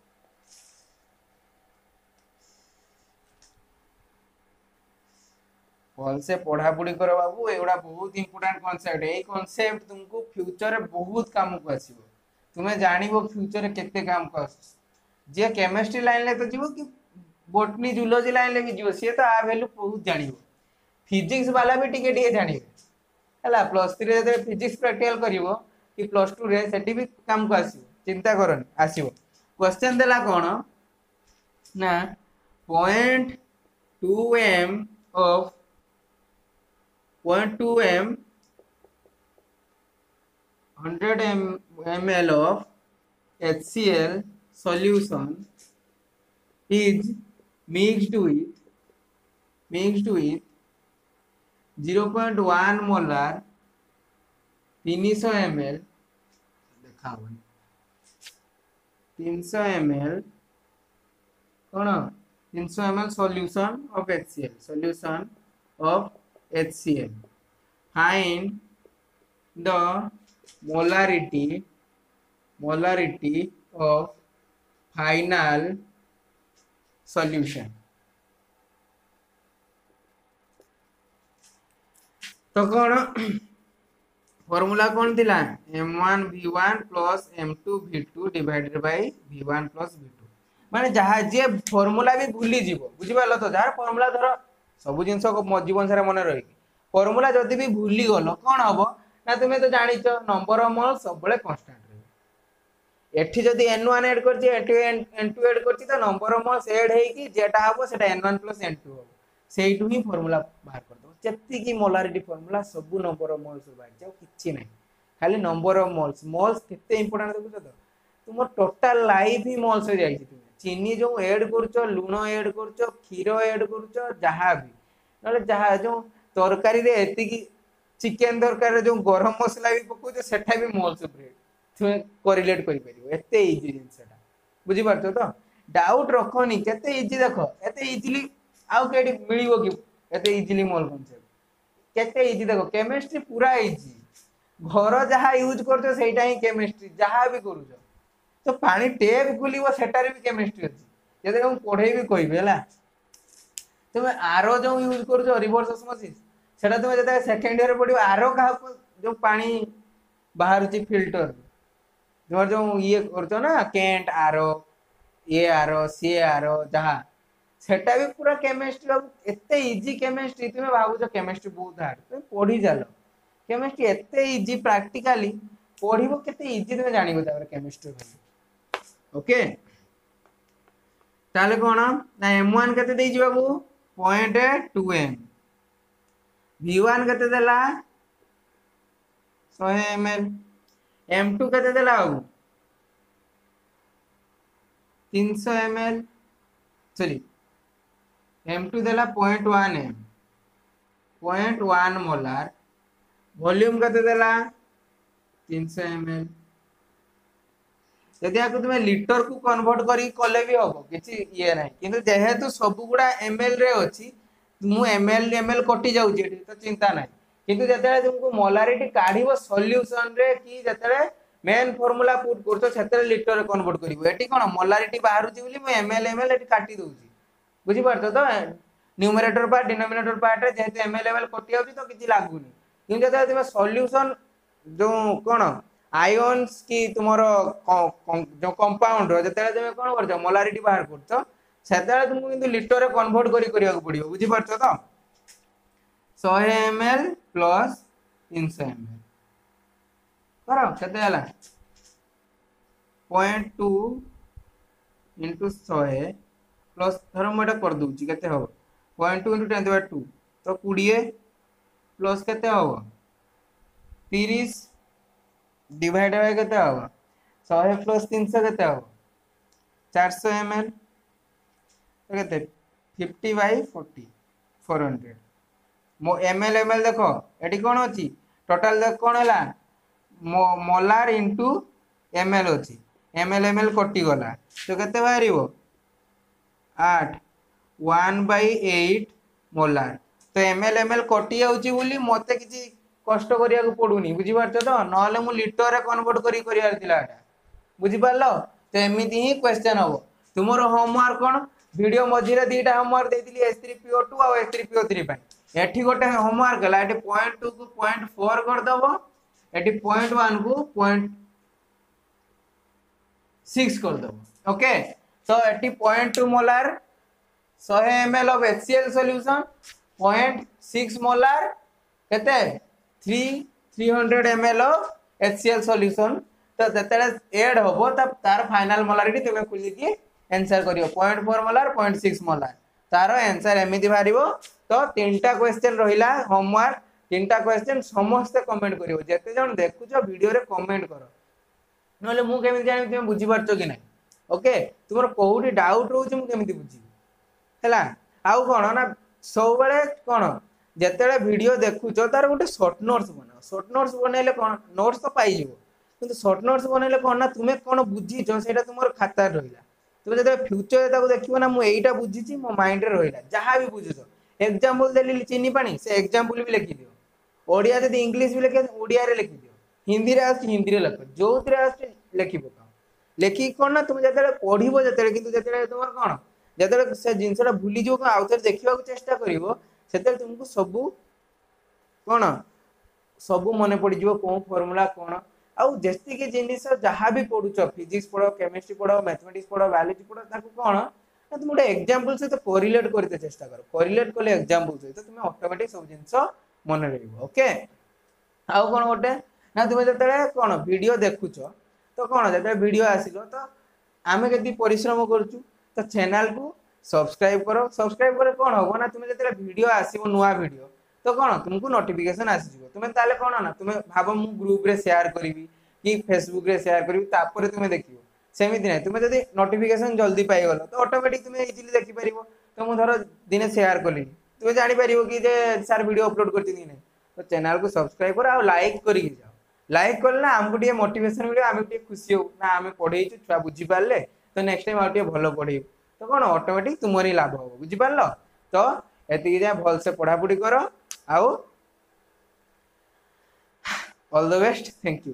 कौन से पढ़ा पढ़ी करो बाबू एगुड़ा बहुत इंपोर्टेंट कांसेप्ट ए कांसेप्ट तुमको फ्यूचर रे बहुत काम को आसीबो तुम्हें जानिबो फ्यूचर रे केते काम को आसी जे केमिस्ट्री लाइन ले तो जीवो कि बोटनी जूलॉजी लाइन ले भी जीवो से तो आ वैल्यू बहुत जानिबो फिजिक्स वाला भी टिके टिके जानिबो हला प्लस 3 रे जे फिजिक्स प्रैक्टिकल करिवो कि प्लस 2 रे सेठी भी काम को आसीबो चिंता करनी आसीबो क्वेश्चन देला कोन ना 0.2m of 0.2m 100 ml of HCl solution is mixed with 0.1 molar 300 ml देखा 300 ml कौन 300 ml solution of HCl find the molarity of final solution तो कौन फॉर्मूला कौन थिला m1 v1 plus m2 v2 divided by v1 plus v2 माने जहा जे फॉर्मूला भी भूली जीवो बुझि पालो तो जहा फॉर्मूला धर सब जिंस को जीवन सारा मन रही फॉर्मूला जदी भी भूली गलो कोन हबो ना तुम्हें तो जानिछ नंबर ऑफ मोल सब बळे कांस्टेंट रहे एठी जदी n1 ऐड करछि n2 ऐड करछि तो नंबर ऑफ मोल्स ऐड हेई कि जेटा हबो सेटा n1 प्लस n2 हबो सेइटु ही फॉर्मूला बाहर कर दो जत्ती की मोलारिटी फॉर्मूला सब नंबर ऑफ मोल्स बाहर जाओ किछि नै खाली नंबर ऑफ मोल्स केते इंपोर्टेंट देखु तो तुम टोटल लाइफ ही मोल्स हो जाई तुम चीनी जो ऐड करछो लूण ऐड करछो खीरो ऐड करछो जहां भी नले जहां जो तरकारी रे एति की चिकन तरकारी जो गरम मसला भी पको सेठा भी मोल्स ब्रेड तुम कोरिलेट करि परिबो एते इजी जिंसटा बुझि पारछो तो डाउट रखोनी केते इजी देखो एते इजीली आउ केडी मिलिबो कि एते इजीली मोल कांसेप्ट केते इजी देखो केमिस्ट्री पूरा इजी घर जहां यूज करछो सेटा ही केमिस्ट्री जहां भी करूछो तो पानी टेप खुलिबो सेटारे भी केमिस्ट्री अछि जदे हम पढै भी कहबेला तुम आरो जो यूज करछो रिवर्स ऑस्मोसिस सेटा तुम जदे सेकंड ईयर पढियो आरो का जो पानी बाहर छि फिल्टर जो ये करछो ना केंट आरो ये आरो सी आरो जहां सेटा भी पूरा केमिस्ट्री बाबू एते इजी केमिस्ट्री तुम भाबुछो केमिस्ट्री बहुत हार्ड तुम पढी जालो केमिस्ट्री एते इजी प्रैक्टिकली पढिबो केते इजी तुम जानिबो तापर केमिस्ट्री ओके ताले कोन ना m1 केते देई जी बाबू 0.2m v1 केते देला 100 ml m2 केते देला बाबू 300 ml सॉरी m2 देला 0.1 m 0.1 मोलार वॉल्यूम केते देला 300 ml यदि आपको तुम्हें लीटर को कन्वर्ट करी कले भी होबो किछि ये नाही किंतु जेहेतु सब गुडा ml रे अछि मु ml कटि जाउ जेठी तो चिंता नाही किंतु जतले तुमको मोलारिटी काढिबो सॉल्यूशन रे कि जतले मेन फार्मूला पुट करतो सेतले लीटर रे कन्वर्ट करिवो एठी कोन मोलारिटी बाहरु छि बोली मु ml एठी काटि दोउची बुझि पारतो तो न्यूमरेटर पार्ट डिनोमिनेटर पार्ट रे जेहेतु ml कटि जाउची तो किछि लागुनी किंतु जतले तुम सॉल्यूशन जो कोन आयन्स की तुमरो जो कंपाउंड रो जतले तुम कोन करछो मोलारिटी बाहर करछो सेतले तुमको किंतु लीटर रे कन्वर्ट करिया पड़ियो बुझि पारछो तो 100 ml प्लस 300 ml करो केते हला 0.2 इंटू 100 प्लस धर मुझे कर दूची केते हम 0.2 इंटू 10⁻², तो 20 प्लस केते हम 30 डिवाइड बाय केते हम 100 प्लस 300 केते हम 400 ml, तो केते 50/40 400 मो ml ml देखो एटी कौन अच्छी टोटाल देख कौन है मोलार इंटू ml अच्छी ml कटि गला तो केते बाहर 8 1/8 मोलार तो ml कटि जाउची बोली मते किछि कष्ट करिया को पडुनी बुझी पारछ तो नहले मु लीटर रे कन्वर्ट करी करियार थिला एटा बुझी पारलो तो एमिति ही क्वेश्चन हबो तुमरो होमवर्क कोन वीडियो मझिरे दीटा होमवर्क देतिली S3PO2 और S3PO3 पई एठी गोटे होमवर्क हला एठी 0.2 को 0.4 कर दबो एठी 0.1 को 0.6 कर दबो ओके तो एठी 0.2 molar 100 ml of HCl solution 0.6 molar केते 300 ml of HCl solution तो जतले ऐड होबो तब तार फाइनल मोलारिटी तुमे खुली की आंसर करियो 0.4 मोलार 0.6 मोलार तार आंसर एमिति भारिबो तो तीनटा क्वेश्चन रहिला होमवर्क तीनटा क्वेश्चन समस्त कमेंट करियो जते जण देखुछो वीडियो रे कमेंट करो नले मु केमि जानि तुम बुझी पारछो कि नै ओके तुमर कोउडी डाउट रहउछ मु केमिति बुझी हैला आउ कोन ना सब बेले कोन जते वीडियो देखुछो तार गोटे शॉर्ट नोट्स बनैले कोन नोट्स तो पाई जिवो किंतु शॉर्ट नोट्स बनैले कोन ना तुमे कोन बुझीछो सेटा तुमर खाता रहिला तुम जब फ्यूचर ताको देखिबो ना मु एईटा बुझीची मो माइंड रे रहिला जहां भी बुझुछो एग्जांपल देली चीनी पानी से एग्जांपल भी लिखि दियो ओडिया जदी इंग्लिश भी लिखे ओडिया रे लिखि दियो हिंदी रे आस हिंदी रे लिखो जोतरे आस लिखि पकाओ लिखि कोन ना तुम जते पढिबो जते किंतु जते तुमर कोन जते से जिंसटा भूली जो आउथर देखिबा को चेष्टा करिवो सेते तुमको सब कोन सब मने पड़ी जिवो कोन फार्मूला कोन आउ जेस्ती के जिनिस जहां भी पढुछो फिजिक्स पढो केमिस्ट्री पढो मैथमेटिक्स पढो बायोलॉजी पढो ताको कोन ना तुम गोटे एग्जांपल से तो कोरिलेट करते चेष्टा करो कोरिलेट करले एग्जांपल से तो तुम ऑटोमेटिक सब जिंस मन रहइबो ओके आउ कोन गोटे ना तुम जते कोन वीडियो देखुछो तो कोन जते वीडियो आसिलो तो आमे केति परिश्रम करछु तो चैनल को सब्सक्राइब करो सब्सक्राइब करे कोन होबो ना तुम जते वीडियो आसीबो नुवा वीडियो तो कोन तुमको नोटिफिकेशन आसी जिवो तुमे ताले कोन ना तुमे भाबो मु ग्रुप रे शेयर करबी कि फेसबुक रे शेयर करबी तापर तुमे देखियो सेमिति नै तुमे जदी नोटिफिकेशन जल्दी पाई गलो तो ऑटोमेटिक तुमे इजीली देखि परिबो तो मु धरो दिने शेयर करली तुमे जानि परिबो कि जे सर वीडियो अपलोड करती कि नै तो चैनल को सब्सक्राइब करो आ लाइक करी जाओ लाइक करला हमको टिके मोटिवेशन मिले आमे टिके खुशी हो ना आमे पढै छु छुआ बुझी पारले तो नेक्स्ट टाइम आ टिके भलो पढै तो कोन ऑटोमेटिक तुमरी लाभ हो बुझी पारलो तो एति जे भल से पढा पढी करो आउ all the best thank you.